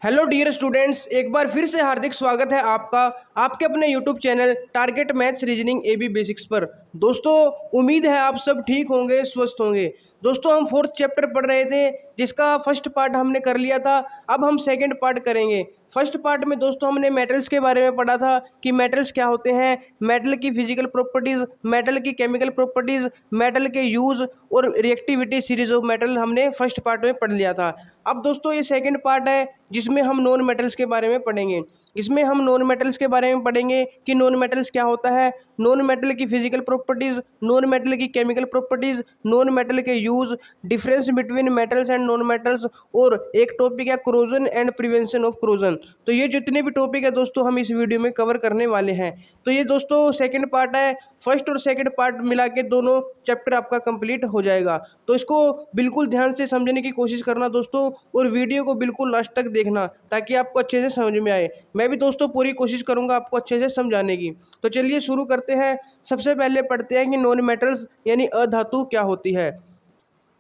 Hello dear students, एक बार फिर से हार्दिक स्वागत है आपका आपके अपने YouTube channel Target Maths Reasoning AB Basics पर। दोस्तों, उम्मीद है आप सब ठीक होंगे, स्वस्थ होंगे। दोस्तों, हम फोर्थ चैप्टर पढ़ रहे थे जिसका फर्स्ट पार्ट हमने कर लिया था। अब हम सेकंड पार्ट करेंगे। फर्स्ट पार्ट में दोस्तों हमने मेटल्स के बारे में पढ़ा था कि मेटल्स क्या होते हैं, मेटल की फिजिकल प्रॉपर्टीज़, मेटल की केमिकल प्रॉपर्टीज़, मेटल के यूज़ और रिएक्टिविटी सीरीज ऑफ मेटल हमने फर्स्ट पार्ट में पढ़ लिया था। अब दोस्तों ये सेकंड पार्ट है जिसमें हम नॉन मेटल्स के बारे में पढ़ेंगे। इसमें हम नॉन मेटल्स के बारे में पढ़ेंगे कि नॉन मेटल्स क्या होता है, नॉन मेटल की फिजिकल प्रॉपर्टीज़, नॉन मेटल की केमिकल प्रॉपर्टीज़, नॉन मेटल के use, difference between metals and non metals, और एक टॉपिक है corrosion and prevention of corrosion. तो ये जितने भी टॉपिक है दोस्तों हम इस वीडियो में कवर करने वाले हैं। तो ये दोस्तों सेकंड पार्ट है। फर्स्ट और सेकंड पार्ट मिला के दोनों चैप्टर आपका कंप्लीट हो जाएगा। तो इसको बिल्कुल ध्यान से समझने की कोशिश करना दोस्तों, और वीडियो को बिल्कुल लास्ट तक देखना ताकि आपको अच्छे से समझ में आए। मैं भी दोस्तों पूरी कोशिश करूंगा आपको अच्छे से समझाने की। तो चलिए शुरू करते हैं। सबसे पहले पढ़ते हैं कि नॉन मेटल्स यानी अधातु क्या होती है।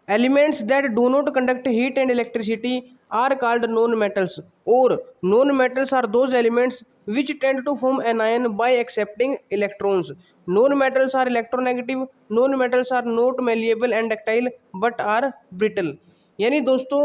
Elements that do not conduct heat and electricity are called non metals, और non metals are those elements which tend to form an ion by accepting electrons. Non-metals are electronegative. Non-metals are not malleable and ductile but are brittle. यानी दोस्तों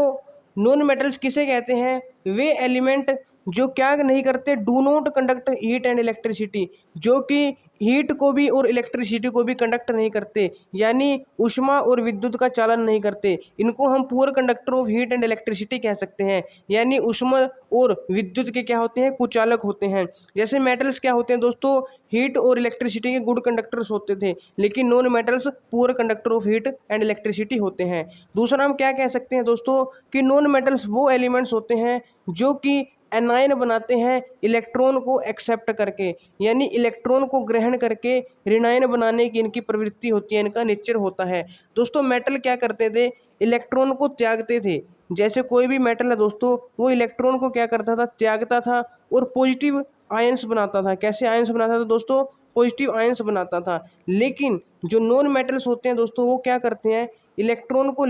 non metals किसे कहते हैं? वे element जो क्या नहीं करते, do not conduct heat and electricity, जो कि हीट को भी और इलेक्ट्रिसिटी को भी कंडक्ट नहीं करते, यानी ऊष्मा और विद्युत का चालन नहीं करते। इनको हम poor conductor of heat and electricity कह सकते हैं। यानी ऊष्मा और विद्युत के क्या होते हैं? कुचालक होते हैं। जैसे मेटल्स क्या होते हैं दोस्तों? हीट और इलेक्ट्रिसिटी के गुड कंडक्टर्स होते थे, लेकिन non metals poor conductor of heat and electricity होते हैं। दूसरा हम क्या कह सकते हैं दोस्तों कि नॉन मेटल्स वो एलिमेंट्स होते हैं जो कि एनायन बनाते हैं इलेक्ट्रॉन को एक्सेप्ट करके, यानी इलेक्ट्रॉन को ग्रहण करके ऋणायन बनाने की इनकी प्रवृत्ति होती है, इनका नेचर होता है। दोस्तों मेटल क्या करते थे? इलेक्ट्रॉन को त्यागते थे। जैसे कोई भी मेटल है दोस्तों, वो इलेक्ट्रॉन को क्या करता था? त्यागता था और पॉजिटिव आयंस बनाता था। कैसे आयंस बनाता था दोस्तों? पॉजिटिव आयंस बनाता था। लेकिन जो नॉन मेटल्स होते हैं दोस्तों, वो क्या करते हैं? इलेक्ट्रॉन को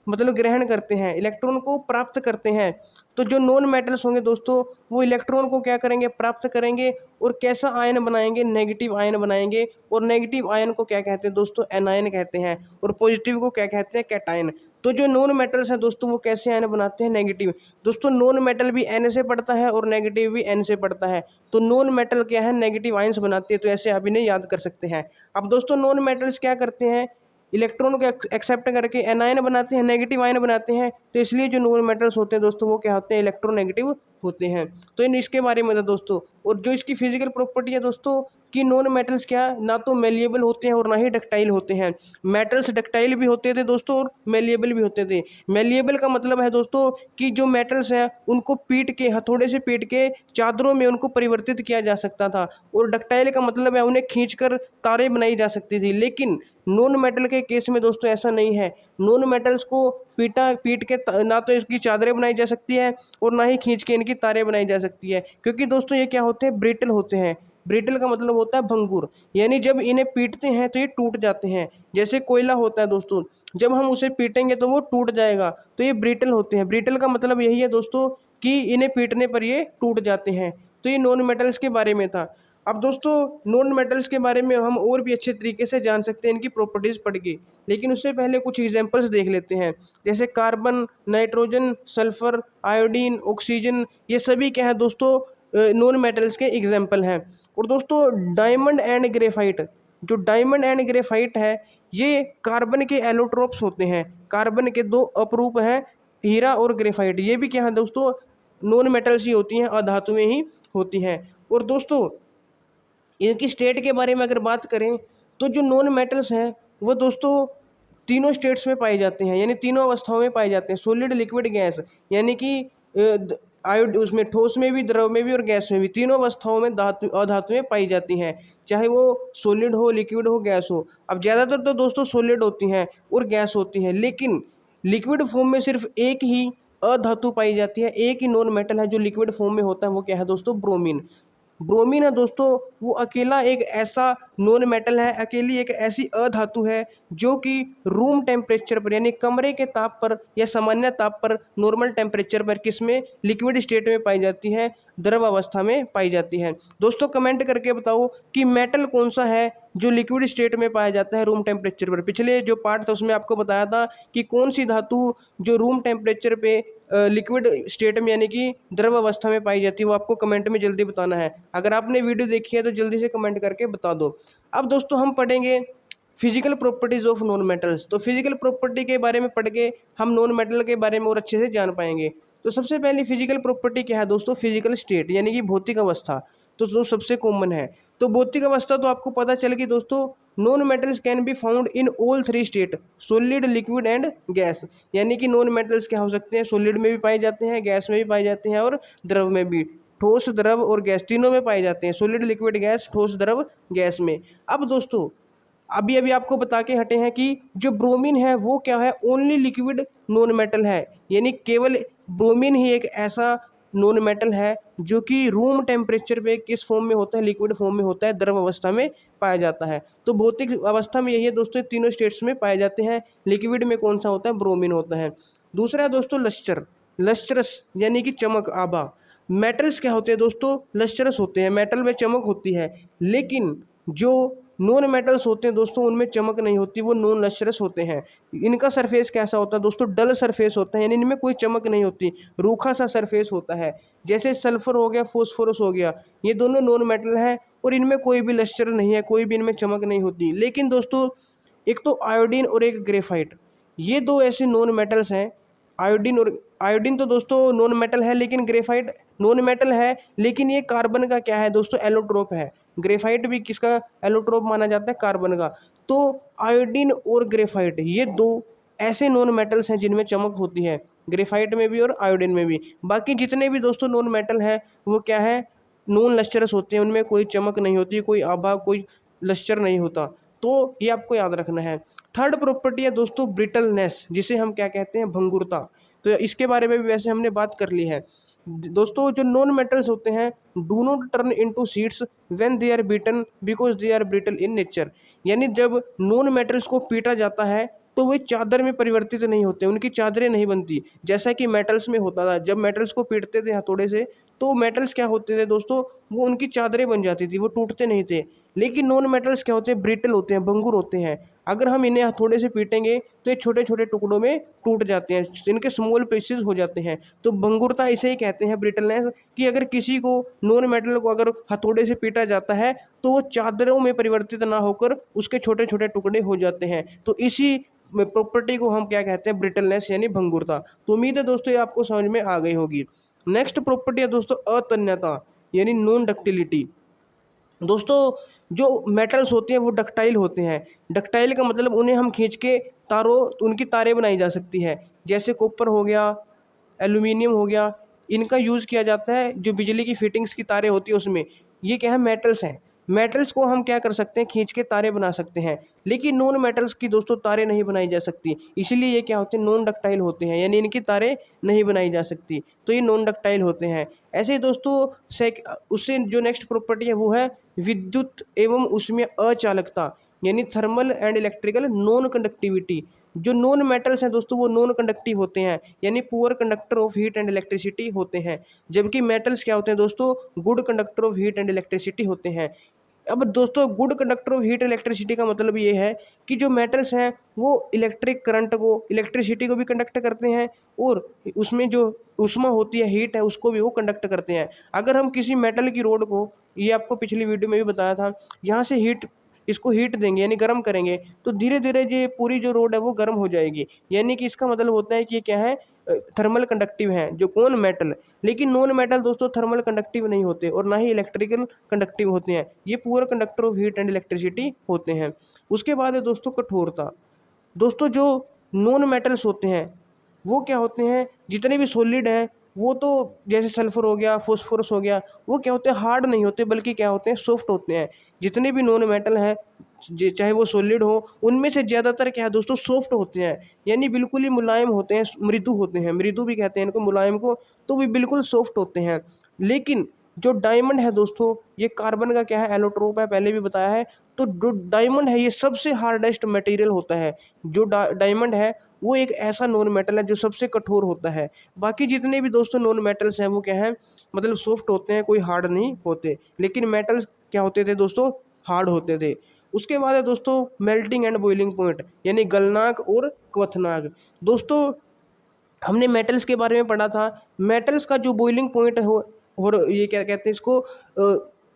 मतलब ग्रहण करते हैं, इलेक्ट्रॉन को प्राप्त करते हैं। तो जो नॉन मेटल्स होंगे दोस्तों, वो इलेक्ट्रॉन को क्या करेंगे? प्राप्त करेंगे। और कैसा आयन बनाएंगे? नेगेटिव आयन बनाएंगे। और नेगेटिव आयन को क्या कहते हैं दोस्तों? एनायन कहते हैं। और पॉजिटिव को क्या कहते हैं? कैटायन। तो जो नॉन मेटल्स हैं दोस्तों, वो कैसे आयन बनाते हैं? नेगेटिव। दोस्तों नॉन मेटल भी एन से पड़ता है और नेगेटिव भी एन से पड़ता है। तो नॉन मेटल क्या है? नेगेटिव आयंस बनाते हैं। तो ऐसे आप इन्हें याद कर सकते हैं। अब दोस्तों नॉन मेटल्स क्या करते हैं? इलेक्ट्रॉन को एक्सेप्ट करके एनायन बनाते हैं, नेगेटिव आयन बनाते हैं। तो इसलिए जो नॉन मेटल्स होते हैं दोस्तों, वो क्या होते हैं? इलेक्ट्रोनेगेटिव होते हैं। तो इन इसके बारे में था दोस्तों। और जो इसकी फिजिकल प्रॉपर्टी है दोस्तों कि नॉन मेटल्स क्या ना तो मेलिएबल होते हैं और ना ही डक्टाइल होते हैं। मेटल्स डक्टाइल भी होते थे दोस्तों और मेलिएबल भी होते थे। मेलिएबल का मतलब है दोस्तों कि जो मेटल्स हैं उनको पीट के, हथौड़े से पीट के चादरों में उनको परिवर्तित किया जा सकता था। और डक्टाइल का मतलब है उन्हें खींचकर तारें बनाई जा सकती थी। लेकिन नॉन मेटल के केस में दोस्तों ऐसा नहीं है। नॉन मेटल्स को पीट के ना तो इसकी चादरें बनाई जा सकती है और ना ही खींच के इनकी तारें बनाई जा सकती है, क्योंकि दोस्तों ये क्या होते हैं? ब्रिटल होते हैं। ब्रिटल का मतलब होता है भंगुर, यानी जब इन्हें पीटते हैं तो ये टूट जाते हैं। जैसे कोयला होता है दोस्तों, जब हम उसे पीटेंगे तो वो टूट जाएगा। तो ये ब्रिटल होते हैं। ब्रिटल का मतलब यही है दोस्तों कि इन्हें पीटने पर ये टूट जाते हैं। तो ये नॉन मेटल्स के बारे में था। अब दोस्तों नॉन मेटल्स के बारे में हम और भी अच्छे तरीके से जान सकते हैं इनकी प्रॉपर्टीज़ पढ़ के, लेकिन उससे पहले कुछ एग्जांपल्स देख लेते हैं। जैसे carbon, nitrogen, sulphur, iodine, oxygen, ये सभी क्या है दोस्तों? नॉन मेटल्स के एग्जाम्पल हैं। और दोस्तों डायमंड एंड ग्रेफाइट, जो डायमंड एंड ग्रेफाइट है, ये कार्बन के एलोट्रोप्स होते हैं। कार्बन के दो अपरूप हैं, हीरा और ग्रेफाइट। ये भी क्या है दोस्तों? नॉन मेटल्स ही होती हैं, अधातुएं ही होती हैं। और दोस्तों इनकी स्टेट के बारे में अगर बात करें तो जो नॉन मेटल्स हैं वो दोस्तों तीनों स्टेट्स में पाए जाते हैं, यानी तीनों अवस्थाओं में पाए जाते हैं। सॉलिड, लिक्विड, गैस, यानी कि आयोड उसमें ठोस में भी, द्रव में भी और गैस में भी, तीनों अवस्थाओं में अधातुएं पाई जाती हैं, चाहे वो सॉलिड हो, लिक्विड हो, गैस हो। अब ज़्यादातर तो दोस्तों सॉलिड होती हैं और गैस होती हैं, लेकिन लिक्विड फॉर्म में सिर्फ एक ही अधातु पाई जाती है। एक ही नॉन मेटल है जो लिक्विड फॉर्म में होता है, वो क्या है दोस्तों? ब्रोमीन। ब्रोमीन है दोस्तों वो अकेला एक ऐसा नॉन मेटल है, अकेली एक ऐसी अधातु है जो कि रूम टेम्परेचर पर यानी कमरे के ताप पर या सामान्य ताप पर नॉर्मल टेम्परेचर पर किसमें लिक्विड स्टेट में पाई जाती है, द्रव अवस्था में पाई जाती है। दोस्तों कमेंट करके बताओ कि मेटल कौन सा है जो लिक्विड स्टेट में पाया जाता है रूम टेम्परेचर पर। पिछले जो पार्ट था उसमें आपको बताया था कि कौन सी धातु जो रूम टेम्परेचर पे लिक्विड स्टेट में यानी कि द्रव अवस्था में पाई जाती है, वो आपको कमेंट में जल्दी बताना है। अगर आपने वीडियो देखी है तो जल्दी से कमेंट करके बता दो। अब दोस्तों हम पढ़ेंगे physical properties of non metals. तो फिजिकल प्रॉपर्टी के बारे में पढ़ के हम नॉन मेटल के बारे में और अच्छे से जान पाएंगे। तो सबसे पहली फिजिकल प्रॉपर्टी क्या है दोस्तों, फिजिकल स्टेट यानी कि भौतिक अवस्था। तो जो सबसे कॉमन है, तो भौतिक अवस्था तो आपको पता चल गई दोस्तों। Non metals can be found in all three state, solid, liquid and gas. यानी कि नॉन मेटल्स क्या हो सकते हैं, सॉलिड में भी पाए जाते हैं, गैस में भी पाए जाते हैं और द्रव में भी। ठोस, द्रव और गैस तीनों में पाए जाते हैं, सॉलिड, लिक्विड, गैस, ठोस, द्रव, गैस में। अब दोस्तों अभी अभी आपको बता के हटे हैं कि जो ब्रोमीन है वो क्या है, ओनली लिक्विड नॉन मेटल है। यानी केवल ब्रोमीन ही एक ऐसा नॉन मेटल है जो कि रूम टेम्परेचर पे किस फॉर्म में होता है, लिक्विड फॉर्म में होता है, द्रव अवस्था में पाया जाता है। तो भौतिक अवस्था में यही है दोस्तों, तीनों स्टेट्स में पाए जाते हैं। लिक्विड में कौन सा होता है, ब्रोमीन होता है। दूसरा है दोस्तों लस्टर, लस्टरस यानी कि चमक, आभा। मेटल्स क्या होते हैं दोस्तों, लस्टरस होते हैं, मेटल में चमक होती है। लेकिन जो नॉन मेटल्स होते हैं दोस्तों उनमें चमक नहीं होती, वो नॉन लस्टरस होते हैं। इनका सरफेस कैसा होता है दोस्तों, डल सरफेस होता है, यानी इनमें कोई चमक नहीं होती, रूखा सा सरफेस होता है। जैसे सल्फर हो गया, फोस्फोरस हो गया, ये दोनों नॉन मेटल है और इनमें कोई भी लस्टर नहीं है, कोई भी इनमें चमक नहीं होती। लेकिन दोस्तों एक तो आयोडीन और एक ग्रेफाइट, ये दो ऐसे नॉन मेटल्स हैं। आयोडीन तो दोस्तों नॉन मेटल है, लेकिन ग्रेफाइट नॉन मेटल है लेकिन ये कार्बन का क्या है दोस्तों, एलोट्रोप है। ग्रेफाइट भी किसका एलोट्रोप माना जाता है, कार्बन का। तो आयोडीन और ग्रेफाइट ये दो ऐसे नॉन मेटल्स हैं जिनमें चमक होती है, ग्रेफाइट में भी और आयोडीन में भी। बाकी जितने भी दोस्तों नॉन मेटल हैं वो क्या है, नॉन लस्टरस होते हैं, उनमें कोई चमक नहीं होती, कोई आभा, कोई लस्टर नहीं होता। तो ये आपको याद रखना है। थर्ड प्रॉपर्टी है दोस्तों ब्रिटलनेस, जिसे हम क्या कहते हैं, भंगुरता। तो इसके बारे में भी वैसे हमने बात कर ली है। दोस्तों जो नॉन मेटल्स होते हैं do not turn into sheets when they are beaten because they are brittle in nature. यानी जब नॉन मेटल्स को पीटा जाता है तो वे चादर में परिवर्तित नहीं होते, उनकी चादरें नहीं बनती, जैसा कि मेटल्स में होता था। जब मेटल्स को पीटते थे हथौड़े से तो मेटल्स क्या होते थे दोस्तों, वो उनकी चादरें बन जाती थी, वो टूटते नहीं थे। लेकिन नॉन मेटल्स क्या होते हैं, ब्रिटल होते हैं, भंगुर होते हैं। अगर हम इन्हें हथौड़े से पीटेंगे तो ये छोटे छोटे टुकड़ों में टूट जाते हैं, इनके स्मॉल पीसेस हो जाते हैं। तो भंगुरता इसे ही कहते हैं, ब्रिटलनेस, कि अगर किसी को नॉन मेटल को अगर हथौड़े से पीटा जाता है तो वो चादरों में परिवर्तित ना होकर उसके छोटे छोटे टुकड़े हो जाते हैं। तो इसी प्रॉपर्टी को हम क्या कहते हैं, ब्रिटलनेस यानी भंगुरता। तो उम्मीद है दोस्तों ये आपको समझ में आ गई होगी। नेक्स्ट प्रॉपर्टी है दोस्तों अतन्यता यानी नॉन डक्टिलिटी। दोस्तों जो मेटल्स होते हैं वो डक्टाइल होते हैं। डक्टाइल का मतलब उन्हें हम खींच के तारों, उनकी तारें बनाई जा सकती है। जैसे कॉपर हो गया, एल्यूमिनियम हो गया, इनका यूज़ किया जाता है जो बिजली की फिटिंग्स की तारें होती है उसमें। ये क्या है, मेटल्स हैं। मेटल्स को हम क्या कर सकते हैं, खींच के तारे बना सकते हैं। लेकिन नॉन मेटल्स की दोस्तों तारें नहीं बनाई जा सकती, इसलिए ये क्या होते हैं, नॉन डक्टाइल होते हैं, यानी इनकी तारें नहीं बनाई जा सकती, तो ये नॉन डक्टाइल होते हैं। ऐसे ही दोस्तों उससे जो नेक्स्ट प्रॉपर्टी है वो है विद्युत एवं उसमें अचालकता यानी thermal and electrical non conductivity. जो नॉन मेटल्स हैं दोस्तों वो नॉन कंडक्टिव होते हैं, यानी poor conductor of heat and electricity होते हैं। जबकि मेटल्स क्या होते हैं दोस्तों, good conductor of heat and electricity होते हैं। अब दोस्तों good conductor of heat electricity का मतलब ये है कि जो मेटल्स हैं वो इलेक्ट्रिक करंट को, इलेक्ट्रिसिटी को भी कंडक्ट करते हैं और उसमें जो ऊष्मा होती है, हीट है, उसको भी वो कंडक्ट करते हैं। अगर हम किसी मेटल की रोड को, ये आपको पिछली वीडियो में भी बताया था, यहाँ से इसको हीट देंगे यानी गर्म करेंगे तो धीरे धीरे ये पूरी जो रोड है वो गर्म हो जाएगी। यानी कि इसका मतलब होता है कि ये क्या है, थर्मल कंडक्टिव हैं, जो कौन मेटल। लेकिन नॉन मेटल दोस्तों थर्मल कंडक्टिव नहीं होते और ना ही इलेक्ट्रिकल कंडक्टिव होते हैं, ये पूरा conductor of heat and electricity होते हैं। उसके बाद है दोस्तों कठोरता। दोस्तों जो नॉन मेटल्स होते हैं वो क्या होते हैं, जितने भी सॉलिड हैं वो तो जैसे सल्फर हो गया, फॉस्फोरस हो गया, वो क्या होते हैं, हार्ड नहीं होते बल्कि क्या होते हैं, सॉफ्ट होते हैं। जितने भी नॉन मेटल हैं चाहे वो सॉलिड हो, उनमें से ज़्यादातर क्या है दोस्तों, सॉफ्ट होते हैं, यानी बिल्कुल ही मुलायम होते हैं, मृदु होते हैं, मृदु भी कहते हैं इनको, मुलायम को, तो वे बिल्कुल सॉफ्ट होते हैं। लेकिन जो डायमंड है दोस्तों, ये कार्बन का क्या है, एलोट्रोप है, पहले भी बताया है। तो जो डायमंड है ये सबसे हार्डेस्ट मटेरियल होता है। जो डायमंड है वो एक ऐसा नॉन मेटल है जो सबसे कठोर होता है। बाकी जितने भी दोस्तों नॉन मेटल्स हैं वो क्या है, मतलब सॉफ्ट होते हैं, कोई हार्ड नहीं होते। लेकिन मेटल्स क्या होते थे दोस्तों, हार्ड होते थे। उसके बाद है दोस्तों मेल्टिंग एंड बॉइलिंग पॉइंट, यानी गलनांक और क्वथनांक। दोस्तों हमने मेटल्स के बारे में पढ़ा था। मेटल्स का जो बॉइलिंग पॉइंट हो और ये क्या कहते हैं इसको,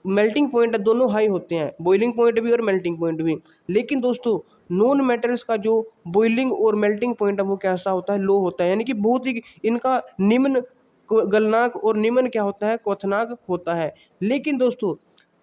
मेल्टिंग पॉइंट, दोनों हाई होते हैं, बॉइलिंग पॉइंट भी और मेल्टिंग पॉइंट भी। लेकिन दोस्तों नॉन मेटल्स का जो बॉइलिंग और मेल्टिंग पॉइंट है वो कैसा होता है, लो होता है, यानी कि बहुत ही इनका निम्न गलनांक और निम्न क्या होता है, क्वथनांक होता है। लेकिन दोस्तों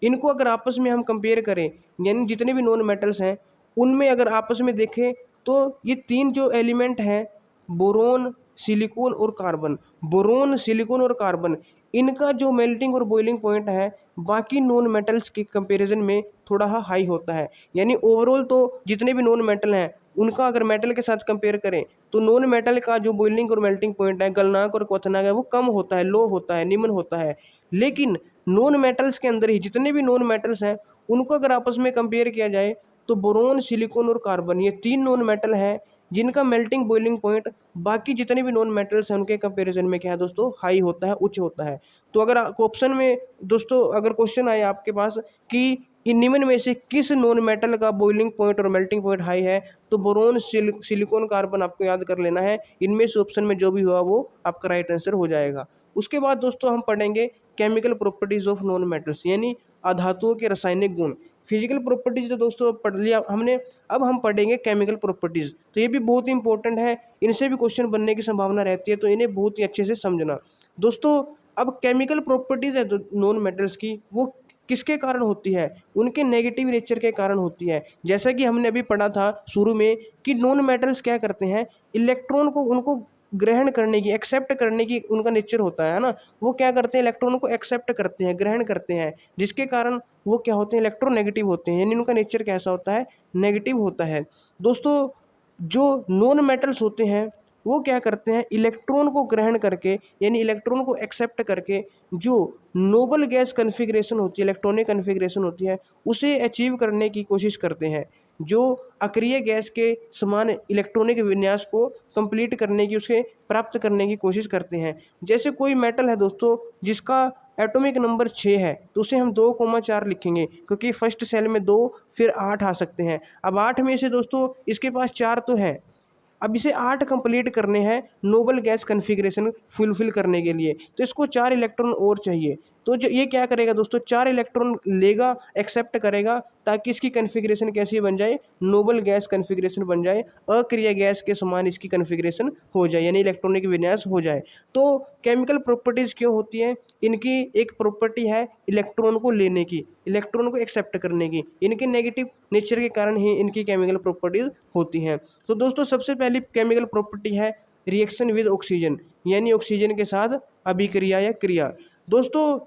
इनको अगर आपस में हम कंपेयर करें, यानी जितने भी नॉन मेटल्स हैं उनमें अगर आपस में देखें तो ये तीन जो एलिमेंट हैं, बोरोन, सिलिकॉन और कार्बन, बोरोन, सिलिकॉन और कार्बन, इनका जो मेल्टिंग और बॉइलिंग पॉइंट है बाकी नॉन मेटल्स के कंपैरिजन में थोड़ा हाई होता है। यानी ओवरऑल तो जितने भी नॉन मेटल हैं उनका अगर मेटल के साथ कंपेयर करें तो नॉन मेटल का जो बॉइलिंग और मेल्टिंग पॉइंट है, गलनांक और क्वथनांक है, वो कम होता है, लो होता है, निम्न होता है। लेकिन नॉन मेटल्स के अंदर ही जितने भी नॉन मेटल्स हैं उनको अगर आपस में कंपेयर किया जाए तो बोरोन, सिलिकॉन और कार्बन, ये तीन नॉन मेटल हैं जिनका मेल्टिंग बॉइलिंग पॉइंट बाकी जितने भी नॉन मेटल्स हैं उनके कंपैरिजन में क्या है दोस्तों, हाई होता है, उच्च होता है। तो अगर ऑप्शन में दोस्तों अगर क्वेश्चन आए आपके पास कि इन निम्न में से किस नॉन मेटल का बॉइलिंग पॉइंट और मेल्टिंग पॉइंट हाई है, तो बोरोन, सिलिकॉन, कार्बन आपको याद कर लेना है। इनमें से ऑप्शन में जो भी हुआ वो आपका राइट आंसर हो जाएगा। उसके बाद दोस्तों हम पढ़ेंगे chemical properties of non metals, यानी अधातुओं के रासायनिक गुण। फिजिकल प्रॉपर्टीज तो दोस्तों पढ़ लिया हमने, अब हम पढ़ेंगे केमिकल प्रॉपर्टीज। तो ये भी बहुत ही इंपॉर्टेंट है, इनसे भी क्वेश्चन बनने की संभावना रहती है, तो इन्हें बहुत ही अच्छे से समझना। दोस्तों अब केमिकल प्रॉपर्टीज है नॉन मेटल्स की, वो किसके कारण होती है, उनके नेगेटिव नेचर के कारण होती है। जैसा कि हमने अभी पढ़ा था शुरू में कि नॉन मेटल्स क्या करते हैं, इलेक्ट्रॉन को उनको ग्रहण करने की, एक्सेप्ट करने की उनका नेचर होता है ना, वो क्या करते हैं, इलेक्ट्रॉन को एक्सेप्ट करते हैं, ग्रहण करते हैं, जिसके कारण वो क्या होते हैं, इलेक्ट्रोनेगेटिव होते हैं, यानी उनका नेचर कैसा होता है, नेगेटिव होता है। दोस्तों जो नॉन मेटल्स होते हैं वो क्या करते हैं, इलेक्ट्रॉन को ग्रहण करके, यानी इलेक्ट्रॉन को एक्सेप्ट करके जो नोबल गैस कन्फिग्रेशन होती है, इलेक्ट्रॉनिक कन्फिग्रेशन होती है, उसे अचीव करने की कोशिश करते हैं। जो अक्रिय गैस के समान इलेक्ट्रॉनिक विन्यास को कंप्लीट करने की, उसे प्राप्त करने की कोशिश करते हैं। जैसे कोई मेटल है दोस्तों जिसका एटॉमिक नंबर 6 है तो उसे हम 2,4 लिखेंगे, क्योंकि फर्स्ट सेल में 2 फिर 8 आ सकते हैं। अब 8 में से दोस्तों इसके पास 4 तो है, अब इसे 8 कंप्लीट करने हैं नोबल गैस कन्फिग्रेशन फुलफिल करने के लिए, तो इसको 4 इलेक्ट्रॉन और चाहिए। तो जो ये क्या करेगा दोस्तों, 4 इलेक्ट्रॉन लेगा, एक्सेप्ट करेगा, ताकि इसकी कन्फिग्रेशन कैसी बन जाए, नोबल गैस कन्फिग्रेशन बन जाए, अक्रिय गैस के समान इसकी कन्फिग्रेशन हो जाए, यानी इलेक्ट्रॉनिक विन्यास हो जाए। तो केमिकल प्रॉपर्टीज़ क्यों होती है, इनकी एक प्रॉपर्टी है इलेक्ट्रॉन को लेने की, इलेक्ट्रॉन को एक्सेप्ट करने की, इनके नेगेटिव नेचर के कारण ही इनकी केमिकल प्रॉपर्टीज होती हैं। तो दोस्तों सबसे पहली केमिकल प्रॉपर्टी है रिएक्शन विद ऑक्सीजन, यानी ऑक्सीजन के साथ अभिक्रिया या क्रिया। दोस्तों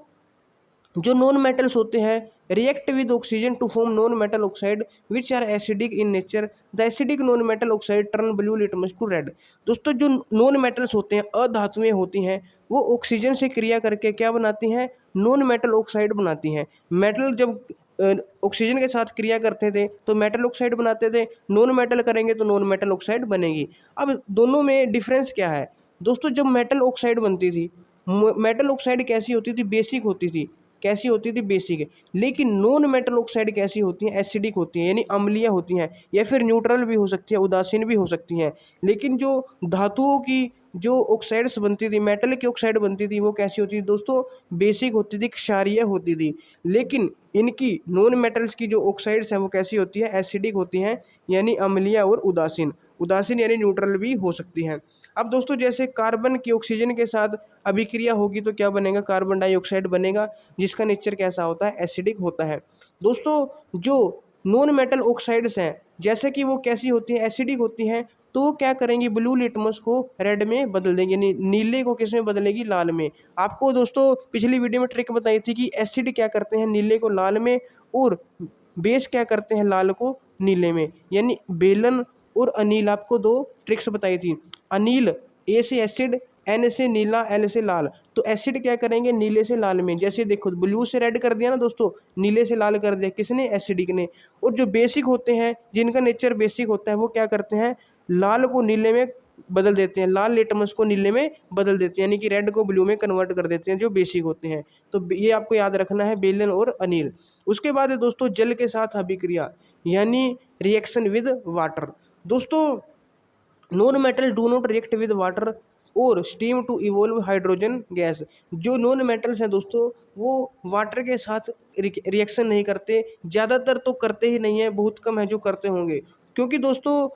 जो नॉन मेटल्स होते हैं react with oxygen to form non metal oxide which are acidic in nature, the acidic non metal oxide turn blue litmus to red. दोस्तों जो नॉन मेटल्स होते हैं, अधातुएं होती हैं, वो ऑक्सीजन से क्रिया करके क्या बनाती हैं, नॉन मेटल ऑक्साइड बनाती हैं। मेटल जब ऑक्सीजन के साथ क्रिया करते थे तो मेटल ऑक्साइड बनाते थे, नॉन मेटल करेंगे तो नॉन मेटल ऑक्साइड बनेगी। अब दोनों में डिफरेंस क्या है दोस्तों, जब मेटल ऑक्साइड बनती थी, मेटल ऑक्साइड कैसी होती थी, बेसिक होती थी, कैसी होती थी, बेसिक। लेकिन नॉन मेटल ऑक्साइड कैसी होती हैं, एसिडिक होती हैं, यानी अम्लीय होती हैं, या फिर न्यूट्रल भी हो सकती है, उदासीन भी हो सकती हैं। लेकिन जो धातुओं की जो ऑक्साइड्स बनती थी, मेटल की ऑक्साइड बनती थी, वो कैसी होती थी दोस्तों, बेसिक होती थी, क्षारीय होती थी। लेकिन इनकी नॉन मेटल्स की जो ऑक्साइड्स हैं वो कैसी होती है, एसिडिक होती हैं, यानी अम्लीय और उदासीन, उदासीन यानी न्यूट्रल भी हो सकती हैं। अब दोस्तों जैसे कार्बन की ऑक्सीजन के साथ अभिक्रिया होगी तो क्या बनेगा, कार्बन डाइऑक्साइड बनेगा, जिसका नेचर कैसा होता है, एसिडिक होता है। दोस्तों जो नॉन मेटल ऑक्साइड्स हैं जैसे कि वो कैसी होती हैं, एसिडिक होती हैं, तो वो क्या करेंगी, ब्लू लिटमस को रेड में बदल देंगे, नीले को किस में बदलेगी, लाल में। आपको दोस्तों पिछली वीडियो में ट्रिक बताई थी कि एसिड क्या करते हैं, नीले को लाल में, और बेस क्या करते हैं, लाल को नीले में। यानी बेलन और अनिल, आपको 2 ट्रिक्स बताई थी। अनिल ए से एसिड, N से नीला, L से लाल। तो एसिड क्या करेंगे, नीले से लाल में। जैसे देखो ब्लू से रेड कर दिया ना दोस्तों, नीले से लाल कर दिया किसने, एसिडिक ने। और जो बेसिक होते हैं, जिनका नेचर बेसिक होता है, वो क्या करते हैं, लाल को नीले में बदल देते हैं, लाल लिटमस को नीले में बदल देते हैं, यानी कि रेड को ब्लू में कन्वर्ट कर देते हैं, जो बेसिक होते हैं। तो ये आपको याद रखना है, बेलन और अनिल। उसके बाद है दोस्तों जल के साथ अभिक्रिया, यानी रिएक्शन विद वाटर। दोस्तों non metal do not react with water और steam to evolve hydrogen gas. जो नॉन मेटल्स हैं दोस्तों, वो वाटर के साथ रिएक्शन नहीं करते, ज़्यादातर तो करते ही नहीं है, बहुत कम है जो करते होंगे। क्योंकि दोस्तों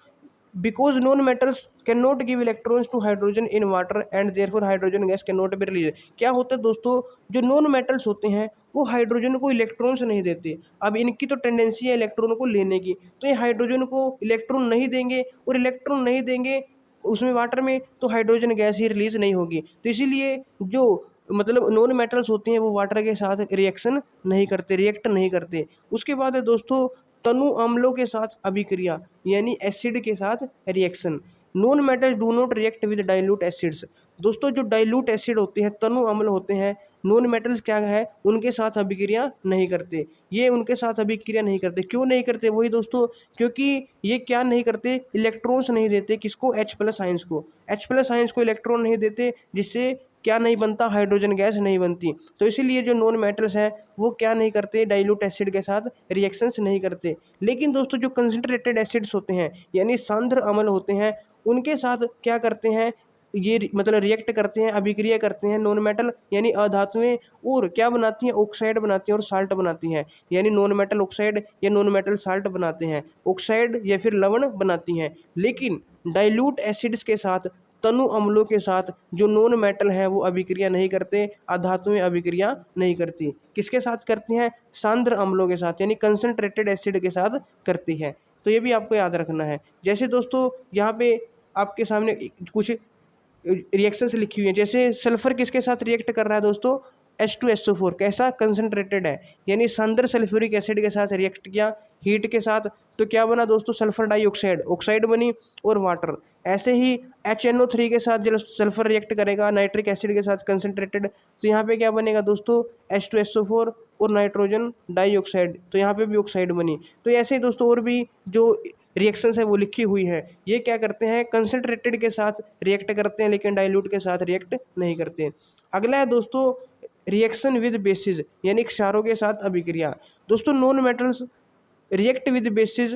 because non metals can not give electrons to hydrogen in water and therefore hydrogen gas can not be release. क्या होता है दोस्तों, जो नॉन मेटल्स होते हैं वो हाइड्रोजन को इलेक्ट्रॉन्स नहीं देते। अब इनकी तो टेंडेंसी है इलेक्ट्रॉन को लेने की, तो ये हाइड्रोजन को इलेक्ट्रॉन नहीं देंगे, और इलेक्ट्रॉन नहीं देंगे उसमें वाटर में, तो हाइड्रोजन गैस ही रिलीज नहीं होगी। तो इसीलिए जो मतलब नॉन मेटल्स होते हैं वो वाटर के साथ रिएक्शन नहीं करते, रिएक्ट नहीं करते। उसके बाद है दोस्तों तनु अम्लों के साथ अभिक्रिया, यानी एसिड के साथ reaction. Non metals do not react with dilute acids. दोस्तों जो डाइल्यूट एसिड होते हैं, तनु अम्ल होते हैं, नॉन मेटल्स क्या है, उनके साथ अभिक्रिया नहीं करते। ये उनके साथ अभिक्रिया नहीं करते, क्यों नहीं करते, वही दोस्तों क्योंकि ये क्या नहीं करते, इलेक्ट्रॉन्स नहीं देते। किसको, H+ आयंस को, H+ आयंस को इलेक्ट्रॉन नहीं देते, जिससे क्या नहीं बनता, हाइड्रोजन गैस नहीं बनती। तो इसीलिए जो नॉन मेटल्स हैं वो क्या नहीं करते, डाइल्यूट एसिड के साथ रिएक्शंस नहीं करते। लेकिन दोस्तों जो कंसंट्रेटेड एसिड्स होते हैं, यानी सांद्र अम्ल होते हैं, उनके साथ क्या करते हैं, ये मतलब रिएक्ट करते हैं, अभिक्रिया करते हैं नॉन मेटल यानी अधातुएं, और क्या बनाती हैं, ऑक्साइड बनाती हैं और साल्ट बनाती हैं, यानी नॉन मेटल ऑक्साइड या नॉन मेटल साल्ट बनाते हैं, ऑक्साइड या फिर लवण बनाती हैं। लेकिन डाइल्यूट एसिड्स के साथ, तनु अम्लों के साथ जो नॉन मेटल है वो अभिक्रिया नहीं करते, अधातुएं अभिक्रिया नहीं करती। किसके साथ करती हैं, सांद्र अम्लों के साथ, यानी कंसंट्रेटेड एसिड के साथ करती है। तो ये भी आपको याद रखना है। जैसे दोस्तों यहाँ पे आपके सामने कुछ रिएक्शंस लिखी हुई हैं, जैसे सल्फर किसके साथ रिएक्ट कर रहा है दोस्तों, H2SO4, कैसा, कंसंट्रेटेड है, यानी सांद्र सल्फ्यूरिक एसिड के साथ रिएक्ट किया हीट के साथ, तो क्या बना दोस्तों, सल्फर डाइऑक्साइड, ऑक्साइड बनी और वाटर। ऐसे ही HNO3 के साथ जब सल्फर रिएक्ट करेगा नाइट्रिक एसिड के साथ कंसंट्रेटेड, तो यहाँ पे क्या बनेगा दोस्तों, H2SO4 और नाइट्रोजन डाइऑक्साइड, तो यहाँ पे भी ऑक्साइड बनी। तो ऐसे ही दोस्तों और भी जो रिएक्शंस है वो लिखी हुई है, ये क्या करते हैं, कंसंट्रेटेड के साथ रिएक्ट करते हैं, लेकिन डाइल्यूट के साथ रिएक्ट नहीं करते। अगला है दोस्तों रिएक्शन विद बेसिस, यानी क्षारों के साथ अभिक्रिया। दोस्तों non metals react with bases,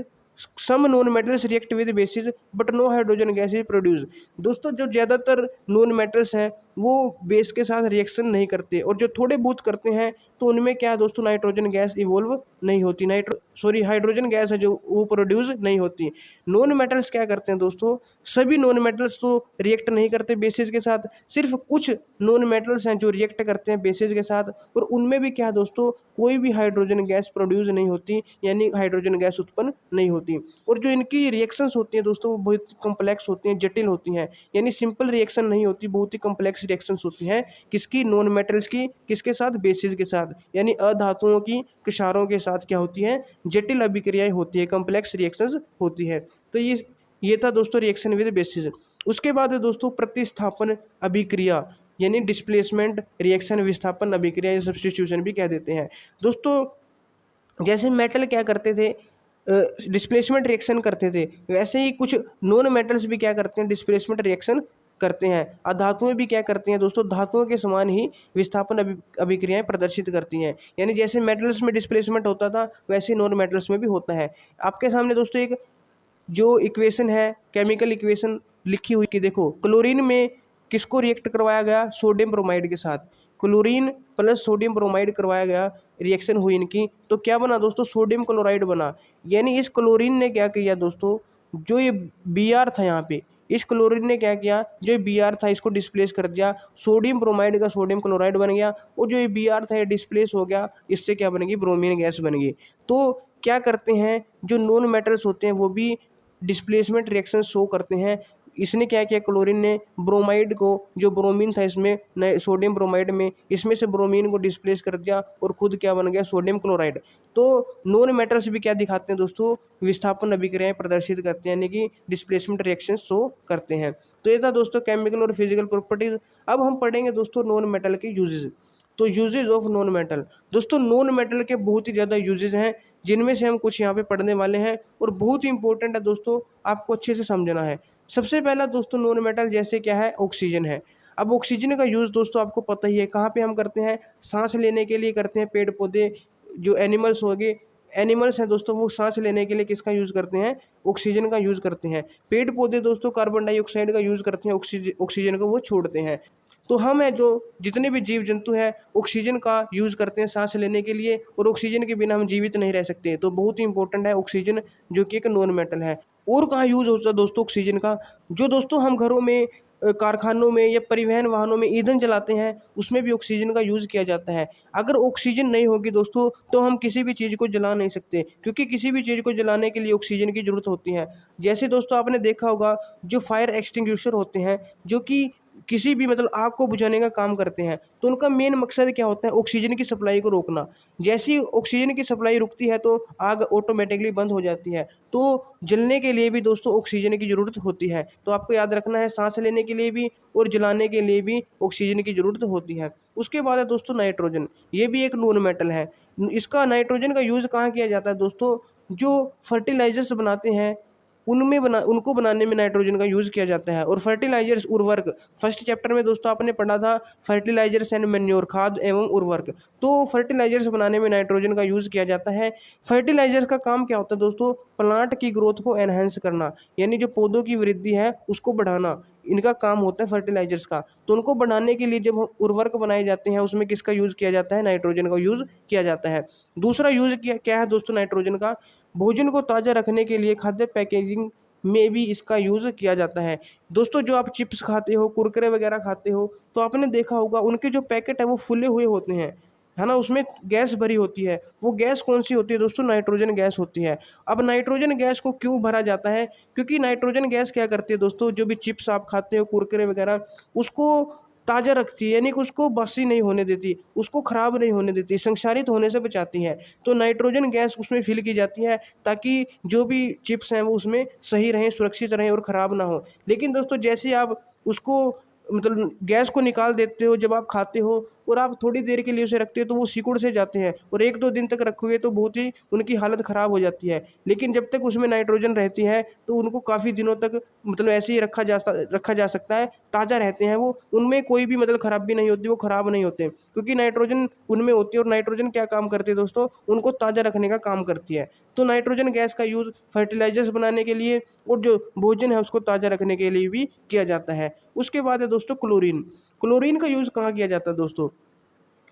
some non metals react with bases but no hydrogen gas is produce. दोस्तों जो ज़्यादातर नॉन मेटल्स हैं वो बेस के साथ रिएक्शन नहीं करते, और जो थोड़े बहुत करते हैं तो उनमें क्या है दोस्तों, नाइट्रोजन गैस इवोल्व नहीं होती, हाइड्रोजन गैस है जो वो प्रोड्यूस नहीं होती। नॉन मेटल्स क्या करते हैं दोस्तों, सभी नॉन मेटल्स तो रिएक्ट नहीं करते बेसिस के साथ, सिर्फ कुछ नॉन मेटल्स हैं जो रिएक्ट करते हैं बेसिस के साथ, और उनमें भी क्या है दोस्तों, कोई भी हाइड्रोजन गैस प्रोड्यूस नहीं होती, यानी हाइड्रोजन गैस उत्पन्न नहीं होती। और जो इनकी रिएक्शंस होती हैं दोस्तों वो बहुत कॉम्प्लेक्स होती हैं, जटिल होती हैं, यानी सिंपल रिएक्शन नहीं होती, बहुत ही कॉम्प्लेक्स रिएक्शंस होती हैं। किसकी, नॉन मेटल्स की, किसके साथ, बेसिस के साथ, यानी अधातुओं की क्षारों के साथ क्या होती है, जटिल अभिक्रियाएं होती है, कॉम्प्लेक्स रिएक्शंस होती है। तो ये था दोस्तों रिएक्शन विद बेसिस। उसके बाद है दोस्तों प्रतिस्थापन अभिक्रिया, यानी डिस्प्लेसमेंट रिएक्शन, विस्थापन अभिक्रिया या सब्स्टिट्यूशन भी कह देते हैं। दोस्तों जैसे मेटल क्या करते थे, डिस्प्लेसमेंट रिएक्शन करते थे, वैसे ही कुछ नॉन मेटल्स भी क्या करते हैं, डिस्प्लेसमेंट रिएक्शन करते हैं। अधातुएं भी क्या करती हैं दोस्तों, धातुओं के समान ही विस्थापन अभिक्रियाएं प्रदर्शित करती हैं, यानी जैसे मेटल्स में डिस्प्लेसमेंट होता था वैसे नॉन मेटल्स में भी होता है। आपके सामने दोस्तों एक जो इक्वेशन है, केमिकल इक्वेशन लिखी हुई कि देखो, क्लोरीन में किसको रिएक्ट करवाया गया, सोडियम ब्रोमाइड के साथ, क्लोरीन प्लस सोडियम ब्रोमाइड करवाया गया, रिएक्शन हुई इनकी, तो क्या बना दोस्तों, सोडियम क्लोराइड बना। यानी इस क्लोरीन ने क्या किया दोस्तों, जो ये Br था यहाँ पे, इस क्लोरीन ने क्या किया, जो Br था इसको डिस्प्लेस कर दिया, सोडियम ब्रोमाइड का सोडियम क्लोराइड बन गया, और जो ये Br था ये डिस्प्लेस हो गया, इससे क्या बनेगी, ब्रोमीन गैस बन गई। तो क्या करते हैं, जो नॉन मेटल्स होते हैं वो भी डिस्प्लेसमेंट रिएक्शन शो करते हैं, इसने क्या किया, क्लोरीन ने ब्रोमाइड को, जो ब्रोमीन था इसमें, सोडियम ब्रोमाइड में, इसमें से ब्रोमीन को डिस्प्लेस कर दिया और खुद क्या बन गया, सोडियम क्लोराइड। तो नॉन मेटल्स भी क्या दिखाते हैं दोस्तों, विस्थापन अभिक्रियाएं प्रदर्शित करते हैं, यानी कि डिस्प्लेसमेंट रिएक्शन शो करते हैं। तो ये था दोस्तों केमिकल और फिजिकल प्रॉपर्टीज। अब हम पढ़ेंगे दोस्तों नॉन मेटल के यूजेज। तो यूजेज ऑफ नॉन मेटल, दोस्तों नॉन मेटल के बहुत ही ज़्यादा यूजेज हैं, जिनमें से हम कुछ यहाँ पे पढ़ने वाले हैं और बहुत ही इंपॉर्टेंट है दोस्तों, आपको अच्छे से समझना है। सबसे पहला दोस्तों नॉन मेटल जैसे क्या है, ऑक्सीजन है। अब ऑक्सीजन का यूज़ दोस्तों आपको पता ही है, कहाँ पे हम करते हैं, सांस लेने के लिए करते हैं। पेड़ पौधे, जो एनिमल्स हो गए, एनिमल्स हैं दोस्तों, वो सांस लेने के लिए किसका यूज़ करते हैं, ऑक्सीजन का यूज़ करते हैं। पेड़ पौधे दोस्तों कार्बन डाइऑक्साइड का यूज़ करते हैं, ऑक्सीजन को वो छोड़ते हैं। तो हम है जो जितने भी जीव जंतु हैं ऑक्सीजन का यूज़ करते हैं सांस लेने के लिए, और ऑक्सीजन के बिना हम जीवित नहीं रह सकते। तो बहुत ही इंपॉर्टेंट है ऑक्सीजन, जो कि एक नॉन मेटल है। और कहाँ यूज़ होता है दोस्तों ऑक्सीजन का, जो दोस्तों हम घरों में, कारखानों में या परिवहन वाहनों में ईंधन जलाते हैं, उसमें भी ऑक्सीजन का यूज़ किया जाता है। अगर ऑक्सीजन नहीं होगी दोस्तों तो हम किसी भी चीज़ को जला नहीं सकते, क्योंकि किसी भी चीज़ को जलाने के लिए ऑक्सीजन की ज़रूरत होती है। जैसे दोस्तों आपने देखा होगा जो फायर एक्सटिंग्विशर होते हैं, जो कि किसी भी मतलब आग को बुझाने का काम करते हैं, तो उनका मेन मकसद क्या होता है, ऑक्सीजन की सप्लाई को रोकना। जैसी ऑक्सीजन की सप्लाई रुकती है तो आग ऑटोमेटिकली बंद हो जाती है। तो जलने के लिए भी दोस्तों ऑक्सीजन की ज़रूरत होती है। तो आपको याद रखना है, सांस लेने के लिए भी और जलाने के लिए भी ऑक्सीजन की ज़रूरत होती है। उसके बाद है दोस्तों नाइट्रोजन, ये भी एक नॉन मेटल है। इसका नाइट्रोजन का यूज़ कहाँ किया जाता है दोस्तों, जो फर्टिलाइजर्स बनाते हैं उनको बनाने में नाइट्रोजन का यूज़ किया जाता है। और फर्टिलाइजर्स, उर्वरक, फर्स्ट चैप्टर में दोस्तों आपने पढ़ा था फर्टिलाइजर्स एंड मैन्योर, खाद एवं उर्वरक। तो फर्टिलाइजर्स बनाने में नाइट्रोजन का यूज़ किया जाता है। फर्टिलाइजर्स का काम क्या होता है दोस्तों, प्लांट की ग्रोथ को एनहेंस करना, यानी जो पौधों की वृद्धि है उसको बढ़ाना, इनका काम होता है फर्टिलाइजर्स का। तो उनको बढ़ाने के लिए जब उर्वरक बनाए जाते हैं उसमें किसका यूज़ किया जाता है, नाइट्रोजन का यूज़ किया जाता है। दूसरा यूज़ क्या है दोस्तों नाइट्रोजन का, भोजन को ताज़ा रखने के लिए खाद्य पैकेजिंग में भी इसका यूज़ किया जाता है। दोस्तों जो आप चिप्स खाते हो, कुरकुरे वगैरह खाते हो, तो आपने देखा होगा उनके जो पैकेट है वो फुले हुए होते हैं, है ना, उसमें गैस भरी होती है। वो गैस कौन सी होती है दोस्तों, नाइट्रोजन गैस होती है। अब नाइट्रोजन गैस को क्यों भरा जाता है, क्योंकि नाइट्रोजन गैस क्या करती है दोस्तों, जो भी चिप्स आप खाते हो, कुरकुरे वगैरह, उसको ताज़ा रखती है, यानी कि उसको बासी नहीं होने देती, उसको ख़राब नहीं होने देती, संक्षारित होने से बचाती है। तो नाइट्रोजन गैस उसमें फिल की जाती है ताकि जो भी चिप्स हैं वो उसमें सही रहें, सुरक्षित रहें और ख़राब ना हो। लेकिन दोस्तों जैसे आप उसको मतलब गैस को निकाल देते हो जब आप खाते हो, और आप थोड़ी देर के लिए उसे रखते हो तो वो सिकुड़ से जाते हैं, और 1-2 दिन तक रखोगे तो बहुत ही उनकी हालत ख़राब हो जाती है। लेकिन जब तक उसमें नाइट्रोजन रहती है तो उनको काफ़ी दिनों तक मतलब ऐसे ही रखा जा सकता है, ताज़ा रहते हैं वो, उनमें कोई भी मतलब ख़राबी नहीं होती, वो ख़राब नहीं होते, क्योंकि नाइट्रोजन उनमें होती है। और नाइट्रोजन क्या काम करती है दोस्तों, उनको ताज़ा रखने का काम करती है। तो नाइट्रोजन गैस का यूज़ फर्टिलाइजर्स बनाने के लिए और जो भोजन है उसको ताज़ा रखने के लिए भी किया जाता है। उसके बाद है दोस्तों क्लोरीन। क्लोरीन का यूज़ कहाँ किया जाता है दोस्तों,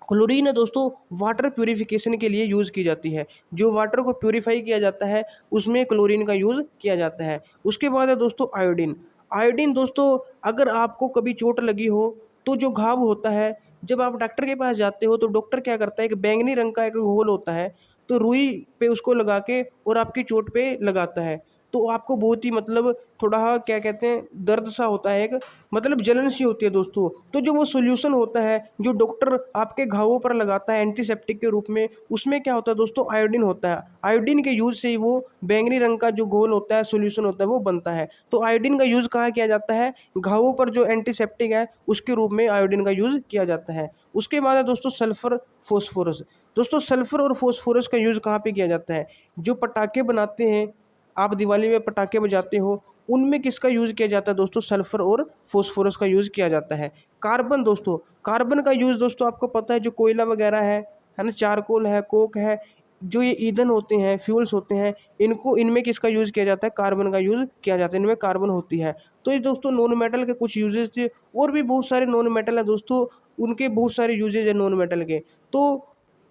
क्लोरीन है दोस्तों वाटर प्यूरिफिकेशन के लिए यूज़ की जाती है। जो वाटर को प्यूरिफाई किया जाता है उसमें क्लोरीन का यूज़ किया जाता है। उसके बाद है दोस्तों आयोडीन। आयोडीन दोस्तों अगर आपको कभी चोट लगी हो तो जो घाव होता है, जब आप डॉक्टर के पास जाते हो तो डॉक्टर क्या करता है, एक बैंगनी रंग का एक घोल होता है, तो रुई पे उसको लगा के और आपकी चोट पे लगाता है। तो आपको बहुत ही मतलब थोड़ा क्या कहते हैं, दर्द सा होता है, एक मतलब जलन सी होती है दोस्तों। तो जो वो सॉल्यूशन होता है जो डॉक्टर आपके घावों पर लगाता है एंटीसेप्टिक के रूप में, उसमें क्या होता है दोस्तों, आयोडीन होता है। आयोडीन के यूज़ से ही वो बैंगनी रंग का जो घोल होता है, सॉल्यूशन होता है, वो बनता है। तो आयोडीन का यूज़ कहाँ किया जाता है, घावों पर जो एंटीसेप्टिक है उसके रूप में आयोडीन का यूज़ किया जाता है। उसके बाद है दोस्तों सल्फर फॉस्फोरस। दोस्तों सल्फर और फॉस्फोरस का यूज़ कहाँ पे किया जाता है, जो पटाखे बनाते हैं, आप दिवाली में पटाखे बजाते हो, उनमें किसका यूज़ किया जाता है दोस्तों, सल्फर और फॉस्फोरस का यूज़ किया जाता है। कार्बन दोस्तों, कार्बन का यूज़ दोस्तों आपको पता है, जो कोयला वगैरह है ना, चारकोल है, कोक है, जो ये ईंधन होते हैं, फ्यूल्स होते हैं, इनमें किसका यूज़ किया जाता है, कार्बन का यूज़ किया जाता है, इनमें कार्बन होती है। तो ये दोस्तों नॉन मेटल के कुछ यूजेस थे, और भी बहुत सारे नॉन मेटल है दोस्तों, उनके बहुत सारे यूजेज है नॉन मेटल के। तो